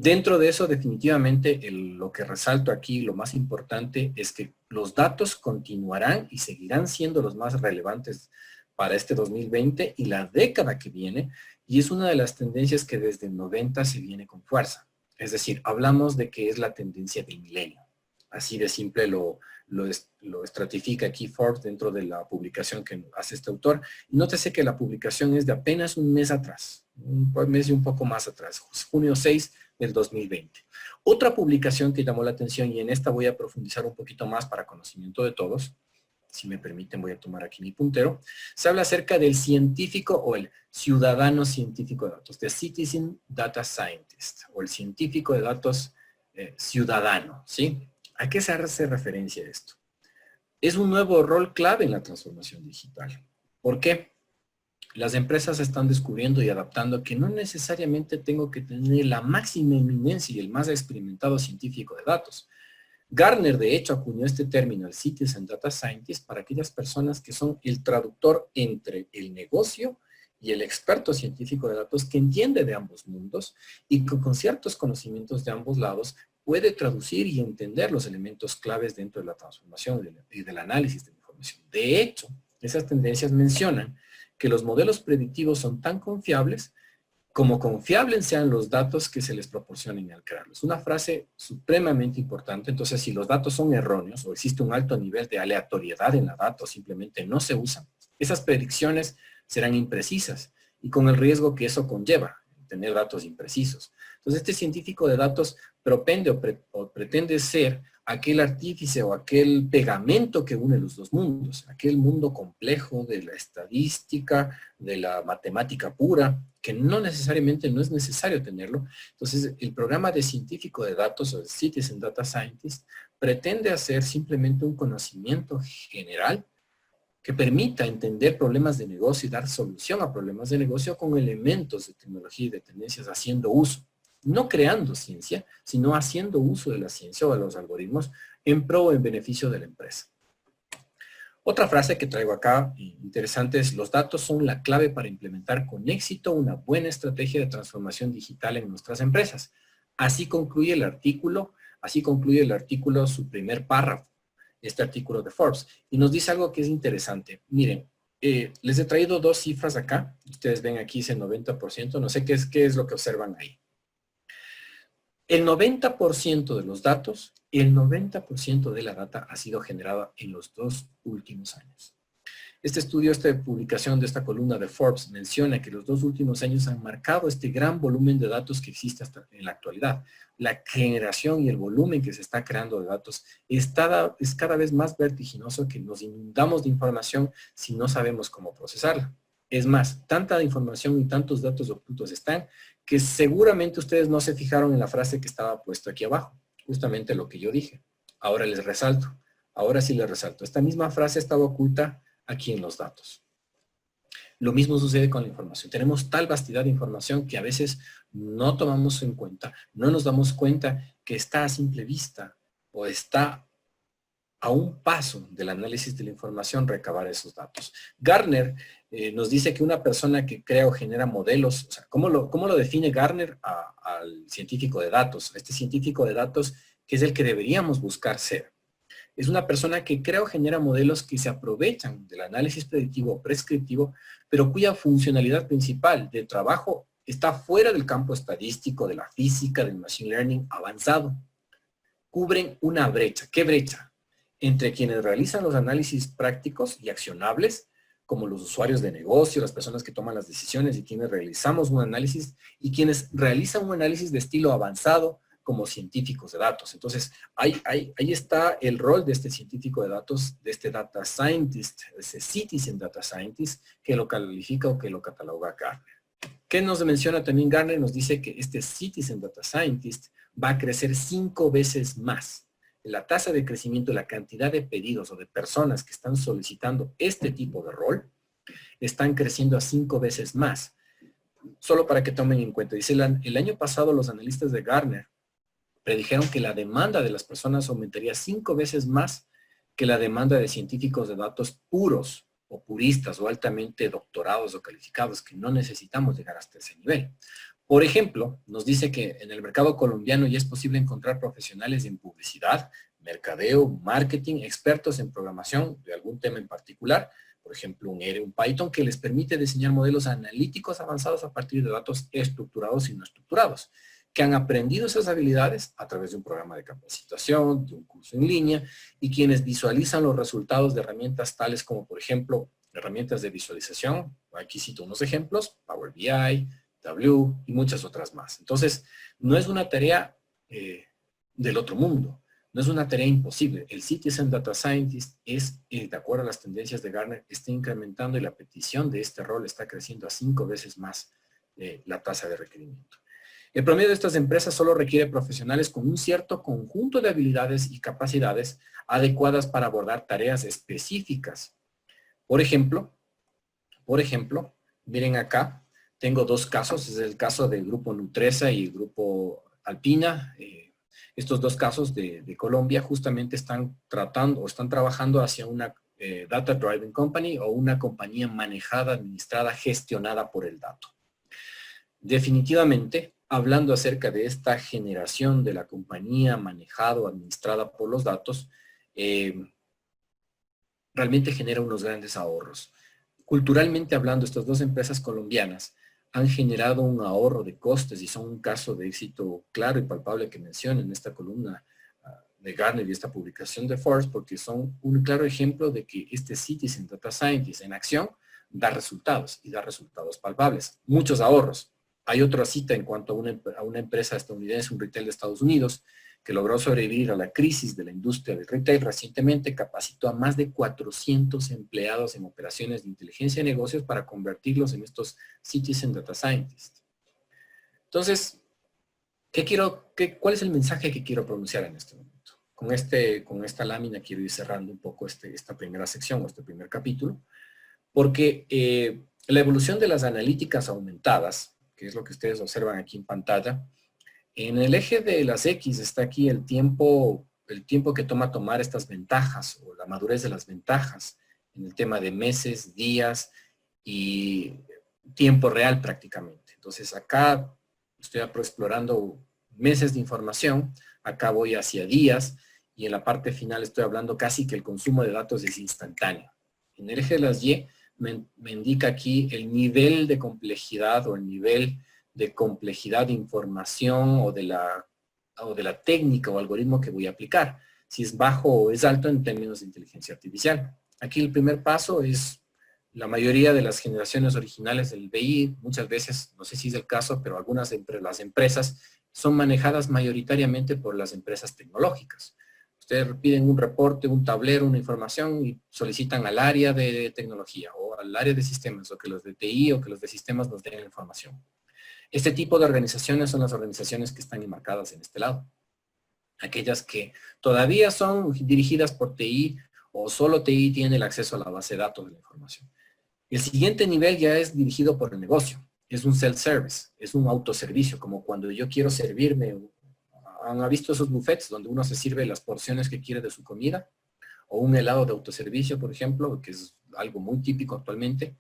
Dentro de eso, definitivamente, lo que resalto aquí, lo más importante, es que los datos continuarán y seguirán siendo los más relevantes para este 2020 y la década que viene, y es una de las tendencias que desde el 90 se viene con fuerza. Es decir, hablamos de que es la tendencia del milenio. Así de simple lo estratifica aquí Forbes dentro de la publicación que hace este autor. Y nótese que la publicación es de apenas un mes atrás, un mes y un poco más atrás, junio 6 del 2020. Otra publicación que llamó la atención, y en esta voy a profundizar un poquito más para conocimiento de todos, si me permiten voy a tomar aquí mi puntero, se habla acerca del científico o el ciudadano científico de datos, the Citizen Data Scientist, o el científico de datos ciudadano, ¿sí? ¿A qué se hace referencia esto? Es un nuevo rol clave en la transformación digital. ¿Por qué? Las empresas están descubriendo y adaptando que no necesariamente tengo que tener la máxima eminencia y el más experimentado científico de datos. Gartner, de hecho, acuñó este término, el Citizen Data Scientist, para aquellas personas que son el traductor entre el negocio y el experto científico de datos que entiende de ambos mundos y que con ciertos conocimientos de ambos lados puede traducir y entender los elementos claves dentro de la transformación y del análisis de la información. De hecho, esas tendencias mencionan que los modelos predictivos son tan confiables como confiables sean los datos que se les proporcionen al crearlos. Una frase supremamente importante. Entonces, si los datos son erróneos o existe un alto nivel de aleatoriedad en la data o simplemente no se usan, esas predicciones serán imprecisas y con el riesgo que eso conlleva, tener datos imprecisos. Entonces, este científico de datos propende o pretende ser aquel artífice o aquel pegamento que une los dos mundos, aquel mundo complejo de la estadística, de la matemática pura, que no necesariamente no es necesario tenerlo. Entonces, el programa de científico de datos o de Citizen Data Scientist pretende hacer simplemente un conocimiento general que permita entender problemas de negocio y dar solución a problemas de negocio con elementos de tecnología y de tendencias haciendo uso. No creando ciencia, sino haciendo uso de la ciencia o de los algoritmos en pro o en beneficio de la empresa. Otra frase que traigo acá, interesante, es: los datos son la clave para implementar con éxito una buena estrategia de transformación digital en nuestras empresas. Así concluye el artículo, su primer párrafo, este artículo de Forbes. Y nos dice algo que es interesante. Miren, les he traído dos cifras acá. Ustedes ven aquí ese 90%, no sé qué es lo que observan ahí. El 90% de los datos, el 90% de la data ha sido generada en los 2 últimos años. Este estudio, esta publicación de esta columna de Forbes menciona que los 2 últimos años han marcado este gran volumen de datos que existe hasta en la actualidad. La generación y el volumen que se está creando de datos es cada vez más vertiginoso, que nos inundamos de información si no sabemos cómo procesarla. Es más, tanta información y tantos datos ocultos están que seguramente ustedes no se fijaron en la frase que estaba puesto aquí abajo. Justamente lo que yo dije. Ahora les resalto. Ahora sí les resalto. Esta misma frase estaba oculta aquí en los datos. Lo mismo sucede con la información. Tenemos tal vastedad de información que a veces no tomamos en cuenta, no nos damos cuenta que está a simple vista o está a un paso del análisis de la información recabar esos datos. Gartner nos dice que una persona que crea o genera modelos, o sea, ¿cómo lo define Gartner al científico de datos? Este científico de datos que es el que deberíamos buscar ser. Es una persona que crea o genera modelos que se aprovechan del análisis predictivo o prescriptivo, pero cuya funcionalidad principal de trabajo está fuera del campo estadístico, de la física, del machine learning avanzado. Cubren una brecha. ¿Qué brecha? Entre quienes realizan los análisis prácticos y accionables, como los usuarios de negocio, las personas que toman las decisiones y quienes realizamos un análisis, y quienes realizan un análisis de estilo avanzado como científicos de datos. Entonces, ahí está el rol de este científico de datos, de este data scientist, ese Citizen Data Scientist, que lo califica o que lo cataloga Gartner. ¿Qué nos menciona también Gartner? Nos dice que este Citizen Data Scientist va a crecer 5 veces más. La tasa de crecimiento, la cantidad de pedidos o de personas que están solicitando este tipo de rol, están creciendo a 5 veces más. Solo para que tomen en cuenta. Dice, el año pasado los analistas de Gartner predijeron que la demanda de las personas aumentaría 5 veces más que la demanda de científicos de datos puros o puristas o altamente doctorados o calificados, que no necesitamos llegar hasta ese nivel. Por ejemplo, nos dice que en el mercado colombiano ya es posible encontrar profesionales en publicidad, mercadeo, marketing, expertos en programación de algún tema en particular, por ejemplo, un R, un Python, que les permite diseñar modelos analíticos avanzados a partir de datos estructurados y no estructurados, que han aprendido esas habilidades a través de un programa de capacitación, de un curso en línea, y quienes visualizan los resultados de herramientas tales como, por ejemplo, herramientas de visualización. Aquí cito unos ejemplos: Power BI, Tableau y muchas otras más. Entonces, no es una tarea del otro mundo. No es una tarea imposible. El Citizen Data Scientist es, de acuerdo a las tendencias de Gartner, está incrementando y la petición de este rol está creciendo a 5 veces más la tasa de requerimiento. El promedio de estas empresas solo requiere profesionales con un cierto conjunto de habilidades y capacidades adecuadas para abordar tareas específicas. Por ejemplo, miren acá, tengo 2 casos. Es el caso del grupo Nutresa y el grupo Alpina. Estos 2 casos de Colombia justamente están tratando o están trabajando hacia una Data Driving Company o una compañía manejada, administrada, gestionada por el dato. Definitivamente, hablando acerca de esta generación de la compañía manejada o administrada por los datos, realmente genera unos grandes ahorros. Culturalmente hablando, estas 2 empresas colombianas han generado un ahorro de costes y son un caso de éxito claro y palpable que menciono en esta columna de Gartner y esta publicación de Forbes, porque son un claro ejemplo de que este Citizen Data Scientist en acción da resultados y da resultados palpables. Muchos ahorros. Hay otra cita en cuanto a una empresa estadounidense, un retail de Estados Unidos, que logró sobrevivir a la crisis de la industria del retail. Recientemente capacitó a más de 400 empleados en operaciones de inteligencia de negocios para convertirlos en estos Citizen Data Scientists. Entonces, ¿cuál es el mensaje que quiero pronunciar en este momento? Con esta lámina quiero ir cerrando un poco esta primera sección o este primer capítulo, porque la evolución de las analíticas aumentadas, que es lo que ustedes observan aquí en pantalla, en el eje de las X está aquí el tiempo que toma tomar estas ventajas o la madurez de las ventajas en el tema de meses, días y tiempo real prácticamente. Entonces acá estoy explorando meses de información, acá voy hacia días y en la parte final estoy hablando casi que el consumo de datos es instantáneo. En el eje de las Y me indica aquí el nivel de complejidad o el nivel de complejidad de información o de la técnica o algoritmo que voy a aplicar, si es bajo o es alto en términos de inteligencia artificial. Aquí el primer paso es la mayoría de las generaciones originales del BI, muchas veces, no sé si es el caso, pero algunas de las empresas son manejadas mayoritariamente por las empresas tecnológicas. Ustedes piden un reporte, un tablero, una información y solicitan al área de tecnología o al área de sistemas, o que los de TI o que los de sistemas nos den la información. Este tipo de organizaciones son las organizaciones que están enmarcadas en este lado. Aquellas que todavía son dirigidas por TI o solo TI tiene el acceso a la base de datos de la información. El siguiente nivel ya es dirigido por el negocio. Es un self-service, es un autoservicio, como cuando yo quiero servirme. ¿Han visto esos buffets donde uno se sirve las porciones que quiere de su comida? O un helado de autoservicio, por ejemplo, que es algo muy típico actualmente,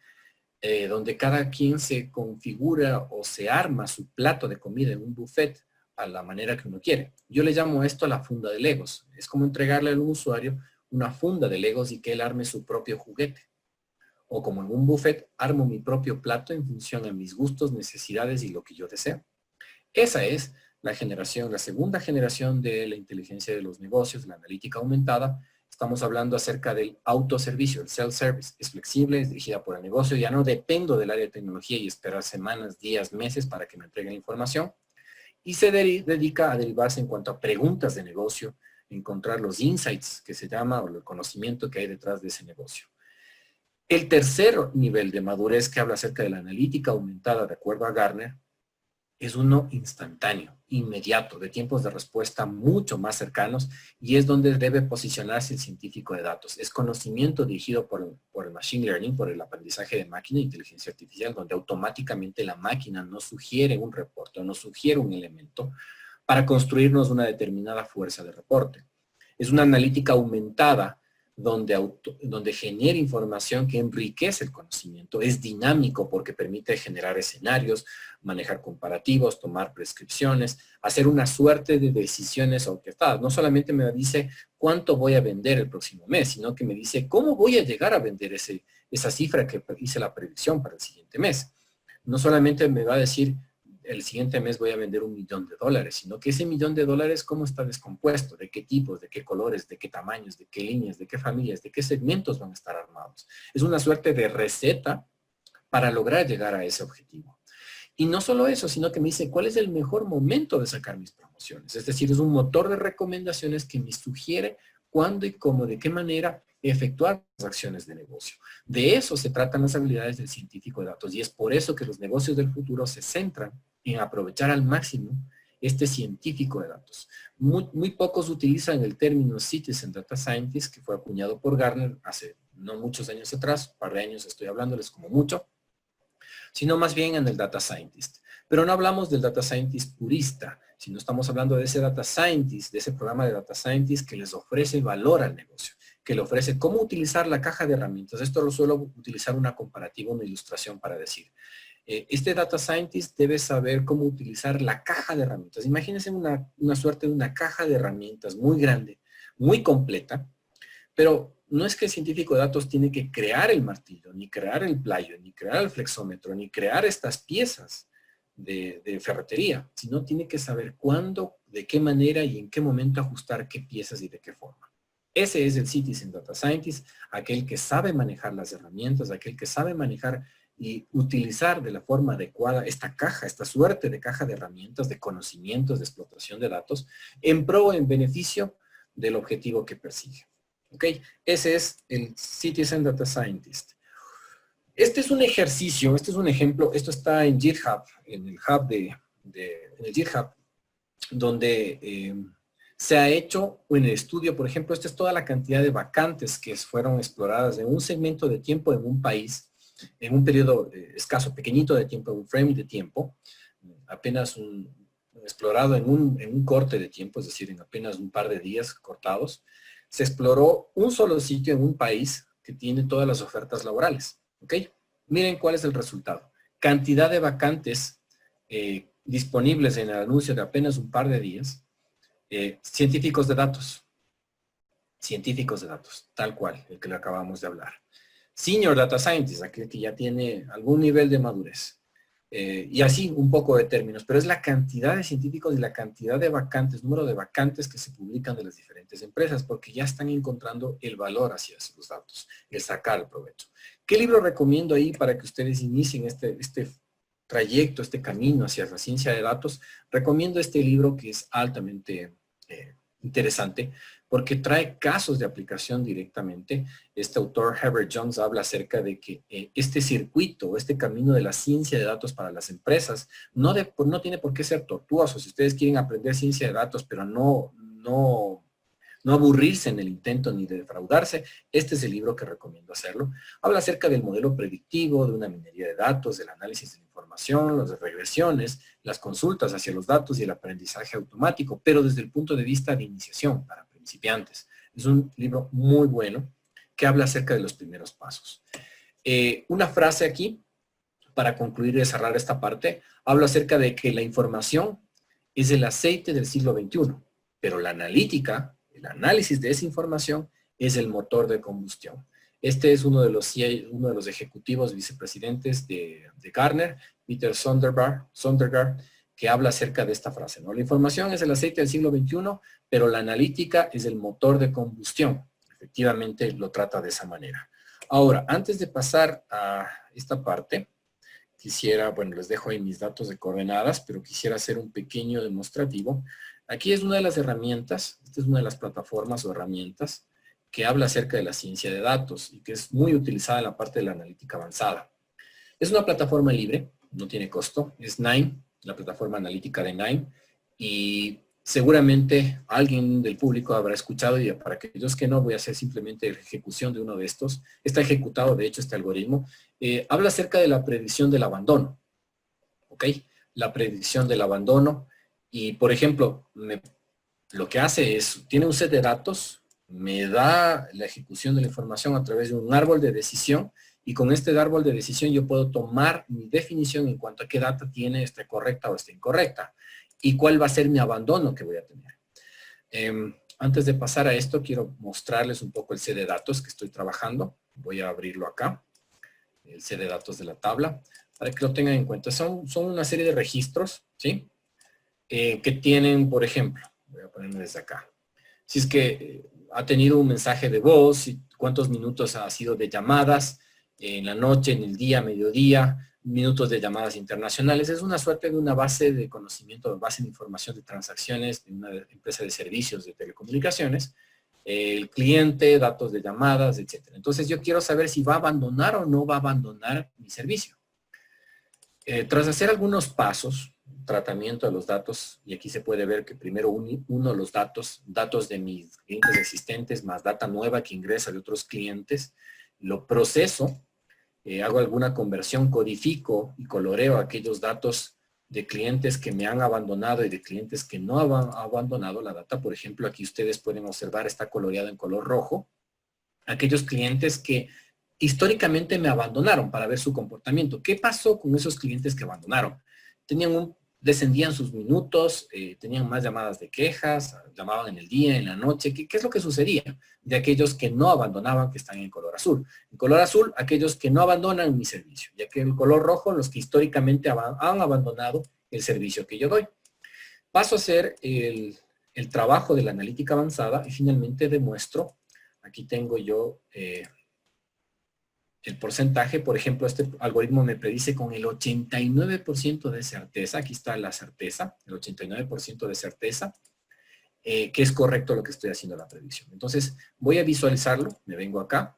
donde cada quien se configura o se arma su plato de comida en un buffet a la manera que uno quiere. Yo le llamo esto la funda de Legos. Es como entregarle a un usuario una funda de Legos y que él arme su propio juguete. O como en un buffet, armo mi propio plato en función a mis gustos, necesidades y lo que yo deseo. Esa es la segunda generación de la inteligencia de los negocios, la analítica aumentada. Estamos hablando acerca del autoservicio, el self-service. Es flexible, es dirigida por el negocio. Ya no dependo del área de tecnología y esperar semanas, días, meses para que me entreguen información. Y se dedica a derivarse en cuanto a preguntas de negocio, encontrar los insights que se llama o el conocimiento que hay detrás de ese negocio. El tercer nivel de madurez que habla acerca de la analítica aumentada de acuerdo a Gartner es uno instantáneo, inmediato, de tiempos de respuesta mucho más cercanos y es donde debe posicionarse el científico de datos. Es conocimiento dirigido por el machine learning, por el aprendizaje de máquina e inteligencia artificial, donde automáticamente la máquina nos sugiere un reporte o nos sugiere un elemento para construirnos una determinada fuerza de reporte. Es una analítica aumentada donde genera información que enriquece el conocimiento, es dinámico porque permite generar escenarios, manejar comparativos, tomar prescripciones, hacer una suerte de decisiones orquestadas. No solamente me dice cuánto voy a vender el próximo mes, sino que me dice cómo voy a llegar a vender esa cifra que hice la predicción para el siguiente mes. No solamente me va a decir el siguiente mes voy a vender $1.000.000, sino que ese $1.000.000 cómo está descompuesto, de qué tipos, de qué colores, de qué tamaños, de qué líneas, de qué familias, de qué segmentos van a estar armados. Es una suerte de receta para lograr llegar a ese objetivo. Y no solo eso, sino que me dice cuál es el mejor momento de sacar mis promociones. Es decir, es un motor de recomendaciones que me sugiere cuándo y cómo, de qué manera efectuar las acciones de negocio. De eso se tratan las habilidades del científico de datos y es por eso que los negocios del futuro se centran en aprovechar al máximo este científico de datos. Muy pocos utilizan el término Citizen Data Scientist, que fue acuñado por Gartner hace no muchos años atrás, un par de años estoy hablándoles como mucho, sino más bien en el Data Scientist. Pero no hablamos del Data Scientist purista, sino estamos hablando de ese Data Scientist, de ese programa de Data Scientist que les ofrece valor al negocio, que le ofrece cómo utilizar la caja de herramientas. Esto lo suelo utilizar una comparativa, una ilustración para decir. Este Data Scientist debe saber cómo utilizar la caja de herramientas. Imagínense una suerte de una caja de herramientas muy grande, muy completa, pero no es que el científico de datos tiene que crear el martillo, ni crear el playo, ni crear el flexómetro, ni crear estas piezas de ferretería, sino tiene que saber cuándo, de qué manera y en qué momento ajustar qué piezas y de qué forma. Ese es el Citizen Data Scientist, aquel que sabe manejar las herramientas, aquel que sabe manejar y utilizar de la forma adecuada esta caja, esta suerte de caja de herramientas, de conocimientos, de explotación de datos, en pro, en beneficio del objetivo que persigue. ¿Ok? Ese es el Citizen Data Scientist. Este es un ejercicio, este es un ejemplo, esto está en GitHub, en el hub en el GitHub, donde se ha hecho en el estudio, por ejemplo, esta es toda la cantidad de vacantes que fueron exploradas en un segmento de tiempo en un país, en un periodo escaso, pequeñito de tiempo, un frame de tiempo, apenas explorado en un corte de tiempo, es decir, en apenas un par de días cortados, se exploró un solo sitio en un país que tiene todas las ofertas laborales. ¿Ok? Miren cuál es el resultado. Cantidad de vacantes disponibles en el anuncio de apenas un par de días. Científicos de datos, tal cual, el que le acabamos de hablar. Senior Data Scientist, aquel que ya tiene algún nivel de madurez. Y así un poco de términos, pero es la cantidad de científicos y la cantidad de vacantes, número de vacantes que se publican de las diferentes empresas, porque ya están encontrando el valor hacia sus datos, el sacar el provecho. ¿Qué libro recomiendo ahí para que ustedes inicien este trayecto, este camino hacia la ciencia de datos? Recomiendo este libro que es altamente interesante porque trae casos de aplicación directamente. Este autor, Herbert Jones, habla acerca de que este circuito, este camino de la ciencia de datos para las empresas no tiene por qué ser tortuoso. Si ustedes quieren aprender ciencia de datos, pero no aburrirse en el intento ni de defraudarse, este es el libro que recomiendo hacerlo. Habla acerca del modelo predictivo, de una minería de datos, del análisis de la información, las regresiones, las consultas hacia los datos y el aprendizaje automático, pero desde el punto de vista de iniciación para principiantes. Es un libro muy bueno que habla acerca de los primeros pasos. Una frase aquí, para concluir y cerrar esta parte, habla acerca de que la información es el aceite del siglo XXI, pero la analítica, el análisis de esa información es el motor de combustión. Este es uno de los ejecutivos vicepresidentes de Gartner, Peter Sondergaard, que habla acerca de esta frase, ¿no? La información es el aceite del siglo XXI, pero la analítica es el motor de combustión. Efectivamente lo trata de esa manera. Ahora, antes de pasar a esta parte, quisiera, bueno, les dejo ahí mis datos de coordenadas, pero quisiera hacer un pequeño demostrativo. Aquí es una de las herramientas, esta es una de las plataformas o herramientas que habla acerca de la ciencia de datos y que es muy utilizada en la parte de la analítica avanzada. Es una plataforma libre, no tiene costo, es Nine, la plataforma analítica de Nine, y seguramente alguien del público habrá escuchado, y para aquellos que no, voy a hacer simplemente la ejecución de uno de estos. Está ejecutado, de hecho, este algoritmo. Habla acerca de la predicción del abandono, ¿ok? La predicción del abandono. Y, por ejemplo, lo que hace es, tiene un set de datos me da la ejecución de la información a través de un árbol de decisión, y con este árbol de decisión yo puedo tomar mi definición en cuanto a qué data tiene, está correcta o está incorrecta, y cuál va a ser mi abandono que voy a tener. Antes de pasar a esto, quiero mostrarles un poco el C de datos que estoy trabajando. Voy a abrirlo acá, el C de datos de la tabla, para que lo tengan en cuenta. Son una serie de registros, ¿sí? Que tienen, por ejemplo, voy a ponerme desde acá. Si es que ha tenido un mensaje de voz, cuántos minutos ha sido de llamadas, en la noche, en el día, mediodía, minutos de llamadas internacionales. Es una suerte de una base de conocimiento, base de información de transacciones de una empresa de servicios de telecomunicaciones, el cliente, datos de llamadas, etc. Entonces yo quiero saber si va a abandonar o no va a abandonar mi servicio. Tras hacer algunos pasos, tratamiento de los datos, y aquí se puede ver que primero uno los datos de mis clientes existentes, más data nueva que ingresa de otros clientes, lo proceso, hago alguna conversión, codifico y coloreo aquellos datos de clientes que me han abandonado y de clientes que no han abandonado la data. Por ejemplo, aquí ustedes pueden observar, está coloreado en color rojo, aquellos clientes que históricamente me abandonaron para ver su comportamiento. ¿Qué pasó con esos clientes que abandonaron? Descendían sus minutos, tenían más llamadas de quejas, llamaban en el día, en la noche. ¿Qué es lo que sucedía? De aquellos que no abandonaban, que están en color azul. En color azul, aquellos que no abandonan mi servicio. Ya que en color rojo, los que históricamente han abandonado el servicio que yo doy. Paso a hacer el trabajo de la analítica avanzada y finalmente demuestro, aquí tengo yo el porcentaje. Por ejemplo, este algoritmo me predice con el 89% de certeza, aquí está la certeza, el 89% de certeza, que es correcto lo que estoy haciendo la predicción. Entonces, voy a visualizarlo, me vengo acá,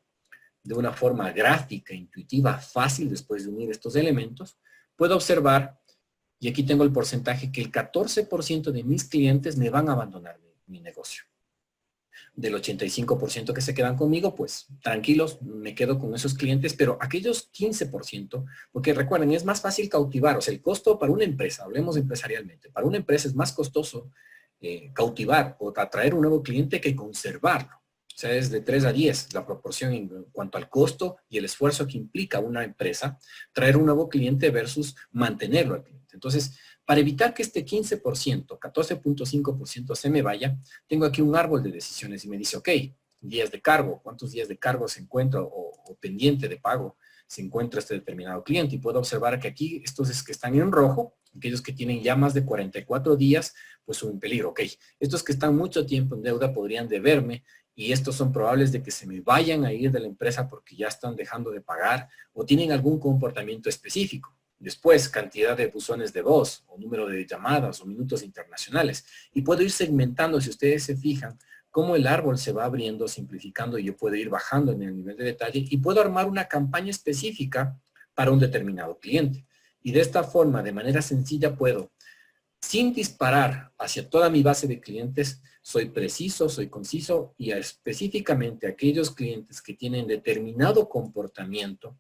de una forma gráfica, intuitiva, fácil, después de unir estos elementos, puedo observar, y aquí tengo el porcentaje, que el 14% de mis clientes me van a abandonar mi negocio. Del 85% que se quedan conmigo, pues tranquilos, me quedo con esos clientes, pero aquellos 15%, porque recuerden, es más fácil cautivar, o sea, el costo para una empresa, hablemos empresarialmente, para una empresa es más costoso cautivar o atraer un nuevo cliente que conservarlo. O sea, es de 3 a 10 la proporción en cuanto al costo y el esfuerzo que implica una empresa traer un nuevo cliente versus mantenerlo al cliente. Entonces, para evitar que este 15%, 14.5% se me vaya, tengo aquí un árbol de decisiones y me dice, ok, días de cargo, ¿cuántos días de cargo se encuentra o pendiente de pago se encuentra este determinado cliente? Y puedo observar que aquí estos que están en rojo, aquellos que tienen ya más de 44 días, pues son un peligro, ok. Estos que están mucho tiempo en deuda podrían deberme y estos son probables de que se me vayan a ir de la empresa porque ya están dejando de pagar o tienen algún comportamiento específico. Después, cantidad de buzones de voz, o número de llamadas, o minutos internacionales. Y puedo ir segmentando, si ustedes se fijan, cómo el árbol se va abriendo, simplificando, y yo puedo ir bajando en el nivel de detalle, y puedo armar una campaña específica para un determinado cliente. Y de esta forma, de manera sencilla, puedo, sin disparar hacia toda mi base de clientes, soy preciso, soy conciso, y específicamente aquellos clientes que tienen determinado comportamiento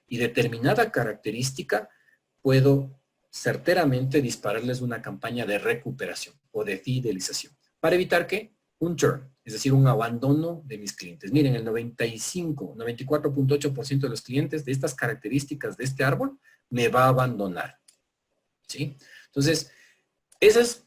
y determinada característica, puedo certeramente dispararles una campaña de recuperación o de fidelización. Para evitar que un churn, es decir, un abandono de mis clientes. Miren, el 94.8% de los clientes de estas características de este árbol me va a abandonar. ¿Sí? Entonces, eso es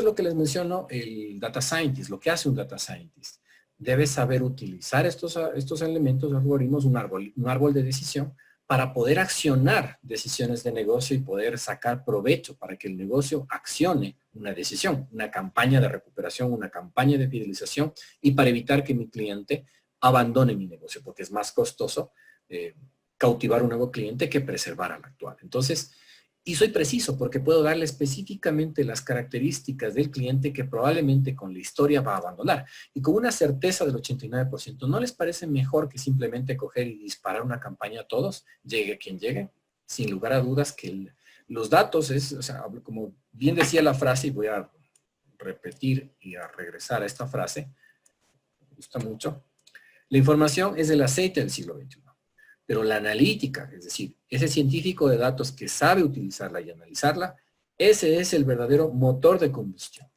lo que les menciono el data scientist, lo que hace un data scientist. Debe saber utilizar estos elementos, algoritmos, un árbol de decisión, para poder accionar decisiones de negocio y poder sacar provecho para que el negocio accione una decisión, una campaña de recuperación, una campaña de fidelización y para evitar que mi cliente abandone mi negocio, porque es más costoso cautivar un nuevo cliente que preservar al actual. Entonces, y soy preciso porque puedo darle específicamente las características del cliente que probablemente con la historia va a abandonar. Y con una certeza del 89%, ¿no les parece mejor que simplemente coger y disparar una campaña a todos? Llegue quien llegue. Sin lugar a dudas que los datos o sea, como bien decía la frase, y voy a repetir y a regresar a esta frase, me gusta mucho. La información es el aceite del siglo XXI. Pero la analítica, es decir, ese científico de datos que sabe utilizarla y analizarla, ese es el verdadero motor de combustión.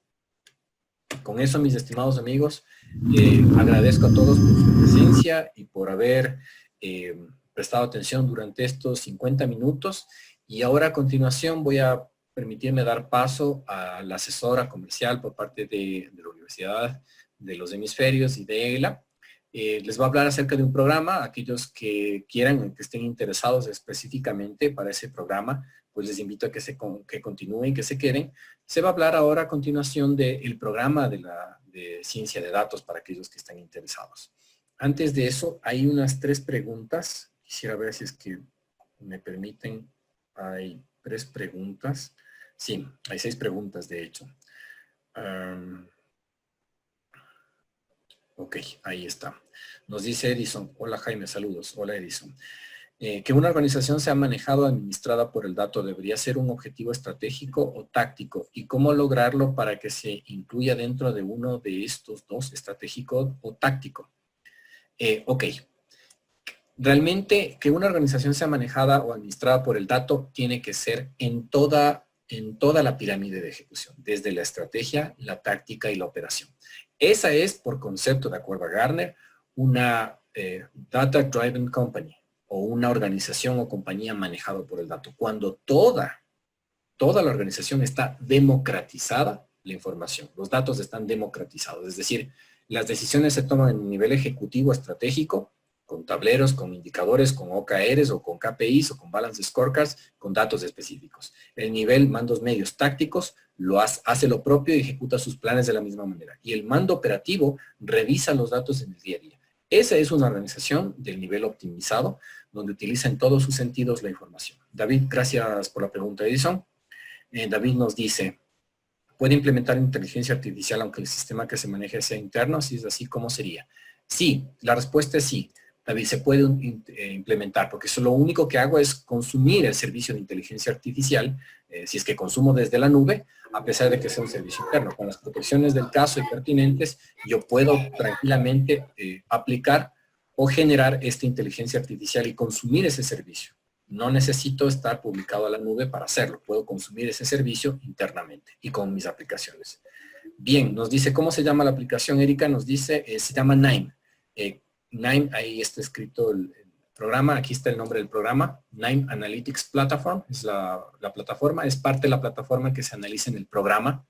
con eso, mis estimados amigos, agradezco a todos por su presencia y por haber prestado atención durante estos 50 minutos. Y ahora a continuación voy a permitirme dar paso a la asesora comercial por parte de la Universidad de los Hemisferios y de ELA. Les va a hablar acerca de un programa. Aquellos que quieran, que estén interesados específicamente para ese programa, pues les invito a que continúen, que se queden. Se va a hablar ahora a continuación del programa de ciencia de datos para aquellos que están interesados. Antes de eso, hay unas 3 preguntas. Quisiera ver si es que me permiten. Hay 3 preguntas. Sí, hay 6 preguntas, de hecho. Ok, ahí está. Nos dice Edison. Hola Jaime, saludos. Hola Edison. Que una organización sea manejada o administrada por el dato debería ser un objetivo estratégico o táctico. ¿Y cómo lograrlo para que se incluya dentro de uno de estos dos, estratégico o táctico? Ok. Realmente que una organización sea manejada o administrada por el dato tiene que ser en toda la pirámide de ejecución, desde la estrategia, la táctica y la operación. Esa es, por concepto, de acuerdo a Gartner, una Data Driven Company o una organización o compañía manejada por el dato. Cuando toda la organización está democratizada, la información, los datos están democratizados, es decir, las decisiones se toman en un nivel ejecutivo estratégico, con tableros, con indicadores, con OKRs o con KPIs o con balance scorecards, con datos específicos. El nivel mandos medios tácticos hace lo propio y ejecuta sus planes de la misma manera. Y el mando operativo revisa los datos en el día a día. Esa es una organización del nivel optimizado, donde utiliza en todos sus sentidos la información. David, gracias por la pregunta, Edison. David nos dice, ¿puede implementar inteligencia artificial aunque el sistema que se maneje sea interno? Si es así, ¿cómo sería? Sí, la respuesta es sí. David, se puede implementar, porque eso lo único que hago es consumir el servicio de inteligencia artificial, si es que consumo desde la nube, a pesar de que sea un servicio interno. Con las protecciones del caso y pertinentes, yo puedo tranquilamente aplicar o generar esta inteligencia artificial y consumir ese servicio. No necesito estar publicado a la nube para hacerlo. Puedo consumir ese servicio internamente y con mis aplicaciones. Bien, nos dice, ¿cómo se llama la aplicación, Erika? Nos dice, se llama Nime. Nime, ahí está escrito el programa, aquí está el nombre del programa, Nime Analytics Platform, es la plataforma, es parte de la plataforma que se analiza en el programa.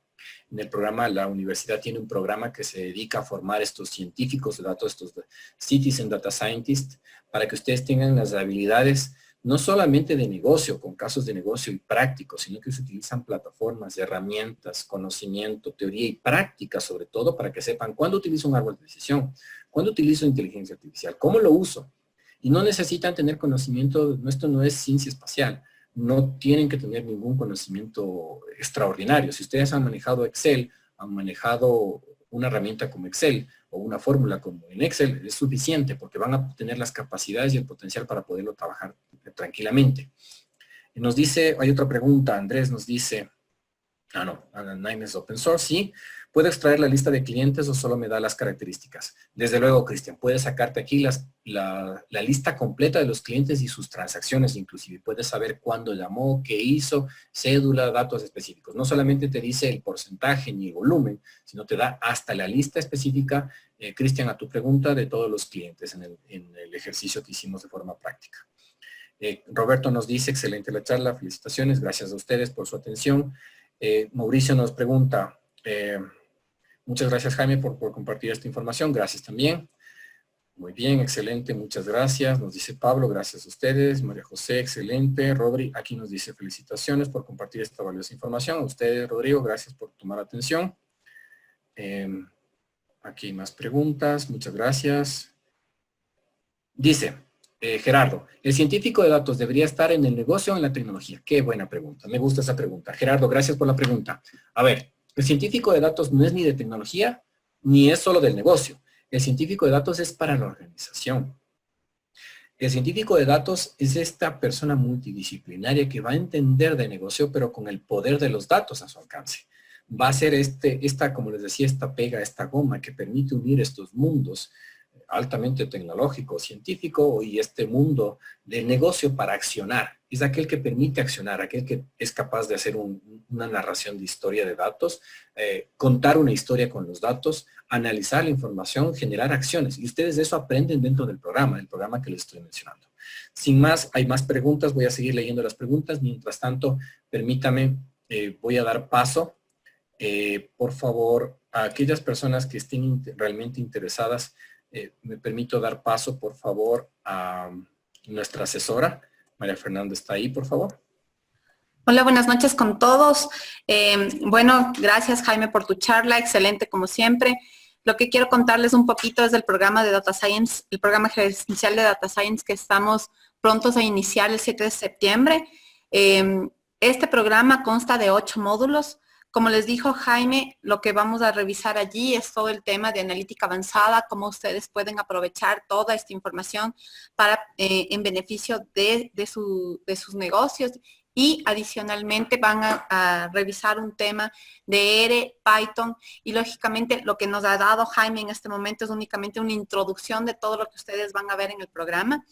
En el programa, la universidad tiene un programa que se dedica a formar estos científicos de datos, estos Citizen Data Scientists, para que ustedes tengan las habilidades no solamente de negocio, con casos de negocio y prácticos, sino que se utilizan plataformas, herramientas, conocimiento, teoría y práctica, sobre todo, para que sepan cuándo utilizo un árbol de decisión, cuándo utilizo inteligencia artificial, cómo lo uso. Y no necesitan tener conocimiento, esto no es ciencia espacial, no tienen que tener ningún conocimiento extraordinario. Si ustedes han manejado Excel, han manejado una herramienta como Excel o una fórmula como en Excel, es suficiente porque van a tener las capacidades y el potencial para poderlo trabajar tranquilamente. Nos dice, hay otra pregunta, Andrés nos dice, Nime es open source, sí. ¿Puedo extraer la lista de clientes o solo me da las características? Desde luego, Cristian, puedes sacarte aquí la lista completa de los clientes y sus transacciones inclusive. Puedes saber cuándo llamó, qué hizo, cédula, datos específicos. No solamente te dice el porcentaje ni el volumen, sino te da hasta la lista específica, Cristian, a tu pregunta, de todos los clientes en el ejercicio que hicimos de forma práctica. Roberto nos dice, excelente la charla, felicitaciones, gracias a ustedes por su atención. Mauricio nos pregunta, muchas gracias Jaime por compartir esta información, gracias también. Muy bien, excelente, muchas gracias. Nos dice Pablo, gracias a ustedes. María José, excelente. Rodri, aquí nos dice felicitaciones por compartir esta valiosa información. A ustedes, Rodrigo, gracias por tomar atención. Aquí hay más preguntas, muchas gracias. Dice Gerardo, ¿el científico de datos debería estar en el negocio o en la tecnología? Qué buena pregunta, me gusta esa pregunta. Gerardo, gracias por la pregunta. A ver, el científico de datos no es ni de tecnología, ni es solo del negocio. El científico de datos es para la organización. El científico de datos es esta persona multidisciplinaria que va a entender de negocio, pero con el poder de los datos a su alcance. Va a ser como les decía, esta pega, esta goma que permite unir estos mundos, altamente tecnológico, científico, y este mundo del negocio para accionar. Es aquel que permite accionar, aquel que es capaz de hacer una narración de historia de datos, contar una historia con los datos, analizar la información, generar acciones. Y ustedes de eso aprenden dentro del programa que les estoy mencionando. Sin más, hay más preguntas. Voy a seguir leyendo las preguntas. Mientras tanto, permítame, voy a dar paso, por favor, a aquellas personas que estén realmente interesadas. Me permito dar paso, por favor, a nuestra asesora. María Fernanda está ahí, por favor. Hola, buenas noches con todos. Bueno, gracias Jaime por tu charla, excelente como siempre. Lo que quiero contarles un poquito es del programa de Data Science, el programa gerencial de Data Science que estamos prontos a iniciar el 7 de septiembre. Este programa consta de 8 módulos. Como les dijo Jaime, lo que vamos a revisar allí es todo el tema de analítica avanzada, cómo ustedes pueden aprovechar toda esta información para en beneficio de sus negocios. Y adicionalmente van a revisar un tema de R, Python, y lógicamente lo que nos ha dado Jaime en este momento es únicamente una introducción de todo lo que ustedes van a ver en el programa.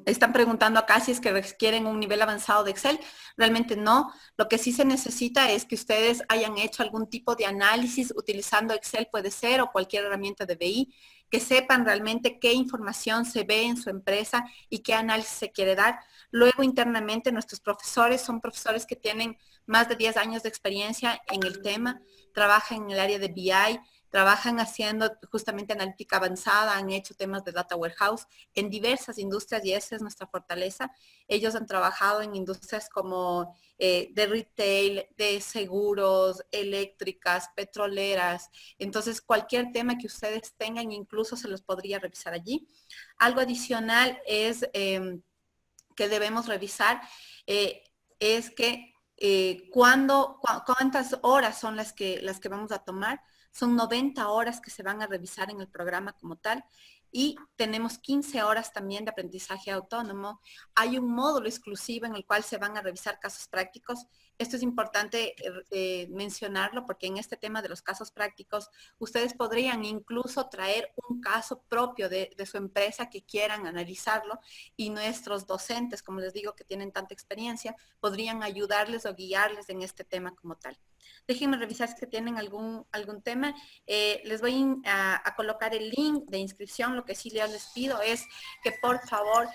Están preguntando acá si es que requieren un nivel avanzado de Excel. Realmente no. Lo que sí se necesita es que ustedes hayan hecho algún tipo de análisis utilizando Excel, puede ser, o cualquier herramienta de BI, que sepan realmente qué información se ve en su empresa y qué análisis se quiere dar. Luego, internamente, nuestros profesores son profesores que tienen más de 10 años de experiencia en el tema, trabajan en el área de BI, trabajan haciendo justamente analítica avanzada, han hecho temas de data warehouse en diversas industrias y esa es nuestra fortaleza. Ellos han trabajado en industrias como de retail, de seguros, eléctricas, petroleras. Entonces, cualquier tema que ustedes tengan, incluso se los podría revisar allí. Algo adicional es que debemos revisar es que cuántas horas son las que vamos a tomar. Son 90 horas que se van a revisar en el programa como tal y tenemos 15 horas también de aprendizaje autónomo. Hay un módulo exclusivo en el cual se van a revisar casos prácticos. Esto es importante mencionarlo porque en este tema de los casos prácticos, ustedes podrían incluso traer un caso propio de su empresa que quieran analizarlo y nuestros docentes, como les digo, que tienen tanta experiencia, podrían ayudarles o guiarles en este tema como tal. Déjenme revisar si tienen algún tema. Les voy a colocar el link de inscripción. Lo que sí les pido es que por favor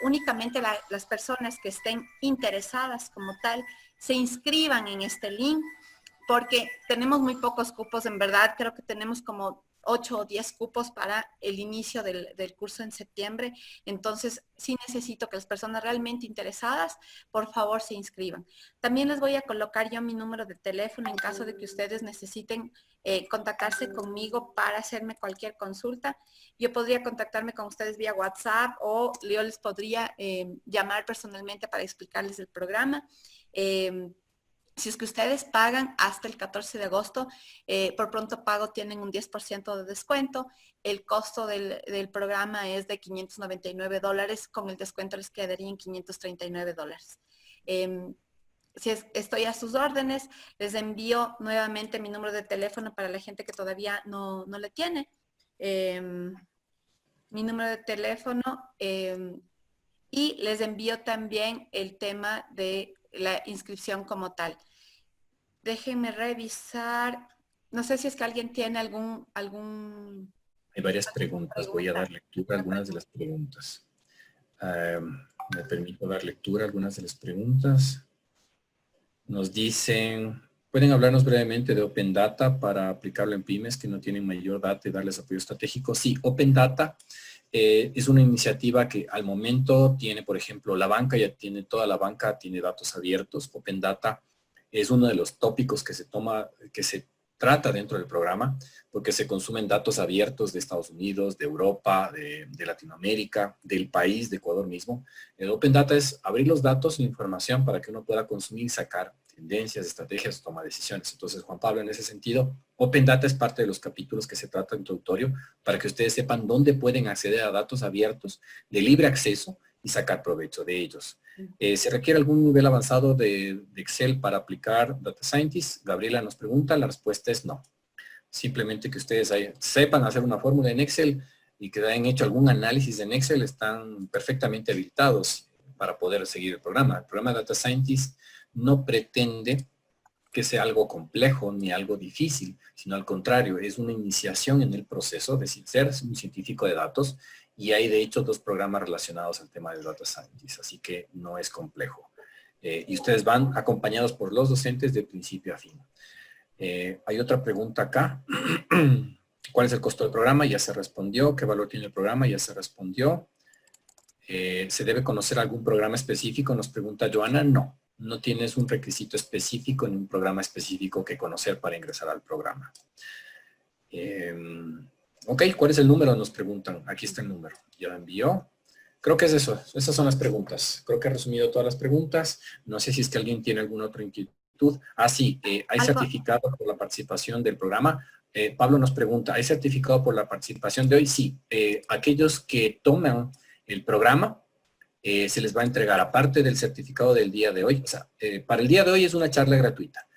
únicamente las personas que estén interesadas como tal se inscriban en este link porque tenemos muy pocos cupos, en verdad. Creo que tenemos como 8 o 10 cupos para el inicio del curso en septiembre. Entonces, sí necesito que las personas realmente interesadas, por favor, se inscriban. También les voy a colocar yo mi número de teléfono en caso de que ustedes necesiten contactarse conmigo para hacerme cualquier consulta. Yo podría contactarme con ustedes vía WhatsApp o yo les podría llamar personalmente para explicarles el programa. Si es que ustedes pagan hasta el 14 de agosto, por pronto pago tienen un 10% de descuento. El costo del programa es de $599. Con el descuento les quedarían $539. Estoy a sus órdenes, les envío nuevamente mi número de teléfono para la gente que todavía no le tiene. Mi número de teléfono y les envío también el tema de la inscripción como tal. Déjenme revisar. No sé si es que alguien tiene algún... Hay varias preguntas. Voy a dar lectura a algunas de las preguntas. Me permito dar lectura a algunas de las preguntas. Nos dicen, ¿pueden hablarnos brevemente de Open Data para aplicarlo en pymes que no tienen mayor data y darles apoyo estratégico? Sí, Open Data es una iniciativa que al momento tiene, por ejemplo, la banca, ya tiene, toda la banca tiene datos abiertos. Open Data es uno de los tópicos que se trata dentro del programa, porque se consumen datos abiertos de Estados Unidos, de Europa, de Latinoamérica, del país, de Ecuador mismo. El Open Data es abrir los datos e información para que uno pueda consumir y sacar tendencias, estrategias, toma decisiones. Entonces, Juan Pablo, en ese sentido, Open Data es parte de los capítulos que se trata introductorio para que ustedes sepan dónde pueden acceder a datos abiertos de libre acceso y sacar provecho de ellos. ¿Se requiere algún nivel avanzado de Excel para aplicar Data Scientist? Gabriela nos pregunta, la respuesta es no. Simplemente que ustedes sepan hacer una fórmula en Excel y que hayan hecho algún análisis en Excel, están perfectamente habilitados para poder seguir el programa. El programa de Data Scientist no pretende que sea algo complejo ni algo difícil, sino al contrario, es una iniciación en el proceso de ser un científico de datos, y hay de hecho 2 programas relacionados al tema de Data Scientist, así que no es complejo. Y ustedes van acompañados por los docentes de principio a fin. Hay otra pregunta acá. ¿Cuál es el costo del programa? Ya se respondió. ¿Qué valor tiene el programa? Ya se respondió. ¿Se debe conocer algún programa específico? Nos pregunta Joana. No, no tienes un requisito específico en un programa específico que conocer para ingresar al programa. Ok, ¿cuál es el número? Nos preguntan. Aquí está el número. Ya lo envió. Creo que es eso. Esas son las preguntas. Creo que he resumido todas las preguntas. No sé si es que alguien tiene alguna otra inquietud. Ah, sí, hay certificado por la participación del programa. Pablo nos pregunta, ¿hay certificado por la participación de hoy? Sí, aquellos que toman el programa, se les va a entregar, aparte del certificado del día de hoy, o sea, para el día de hoy es una charla gratuita.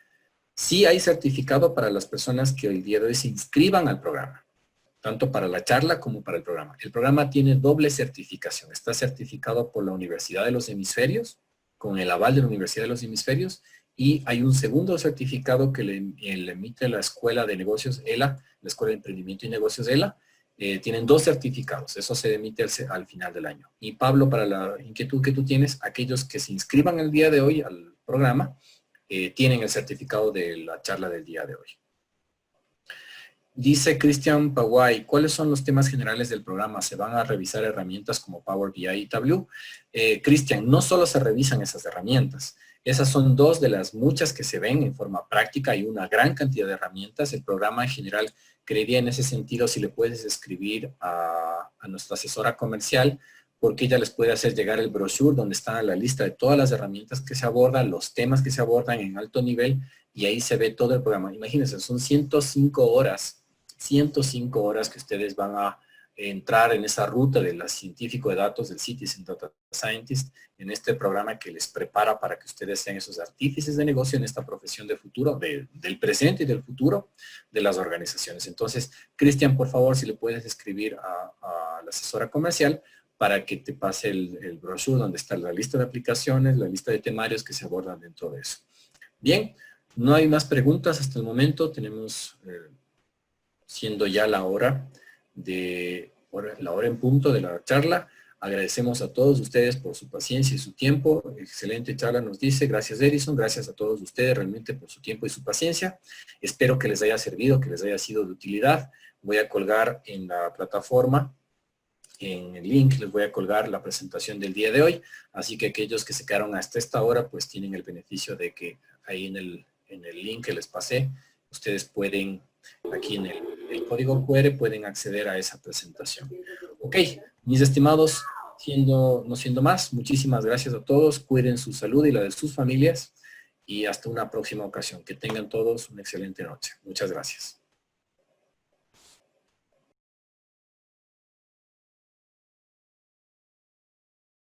Sí hay certificado para las personas que el día de hoy se inscriban al programa, tanto para la charla como para el programa. El programa tiene doble certificación. Está certificado por la Universidad de los Hemisferios, con el aval de la Universidad de los Hemisferios, y hay un segundo certificado que le emite la Escuela de Negocios ELA, la Escuela de Emprendimiento y Negocios ELA. Tienen 2 certificados, eso se emite al final del año. Y Pablo, para la inquietud que tú tienes, aquellos que se inscriban el día de hoy al programa, tienen el certificado de la charla del día de hoy. Dice Cristian Paguay, ¿cuáles son los temas generales del programa? ¿Se van a revisar herramientas como Power BI y Tableau? Cristian, no solo se revisan esas herramientas. Esas son 2 de las muchas que se ven en forma práctica. Hay una gran cantidad de herramientas. El programa en general, creería en ese sentido, si le puedes escribir a nuestra asesora comercial, porque ella les puede hacer llegar el brochure donde está la lista de todas las herramientas que se abordan, los temas que se abordan en alto nivel, y ahí se ve todo el programa. Imagínense, son 105 horas que ustedes van a entrar en esa ruta de la científico de datos del Citizen Data Scientist, en este programa que les prepara para que ustedes sean esos artífices de negocio en esta profesión de futuro, del presente y del futuro de las organizaciones. Entonces, Cristian, por favor, si le puedes escribir a la asesora comercial para que te pase el brochure donde está la lista de aplicaciones, la lista de temarios que se abordan dentro de eso. Bien, no hay más preguntas hasta el momento. Tenemos, siendo ya la hora en punto de la charla. Agradecemos a todos ustedes por su paciencia y su tiempo. Excelente charla, nos dice. Gracias, Edison. Gracias a todos ustedes realmente por su tiempo y su paciencia. Espero que les haya servido, que les haya sido de utilidad. Voy a colgar en la plataforma, en el link, les voy a colgar la presentación del día de hoy. Así que aquellos que se quedaron hasta esta hora, pues tienen el beneficio de que ahí en el link que les pasé, ustedes pueden, aquí en el código QR, pueden acceder a esa presentación. Ok, mis estimados, no siendo más, muchísimas gracias a todos. Cuiden su salud y la de sus familias. Y hasta una próxima ocasión. Que tengan todos una excelente noche. Muchas gracias.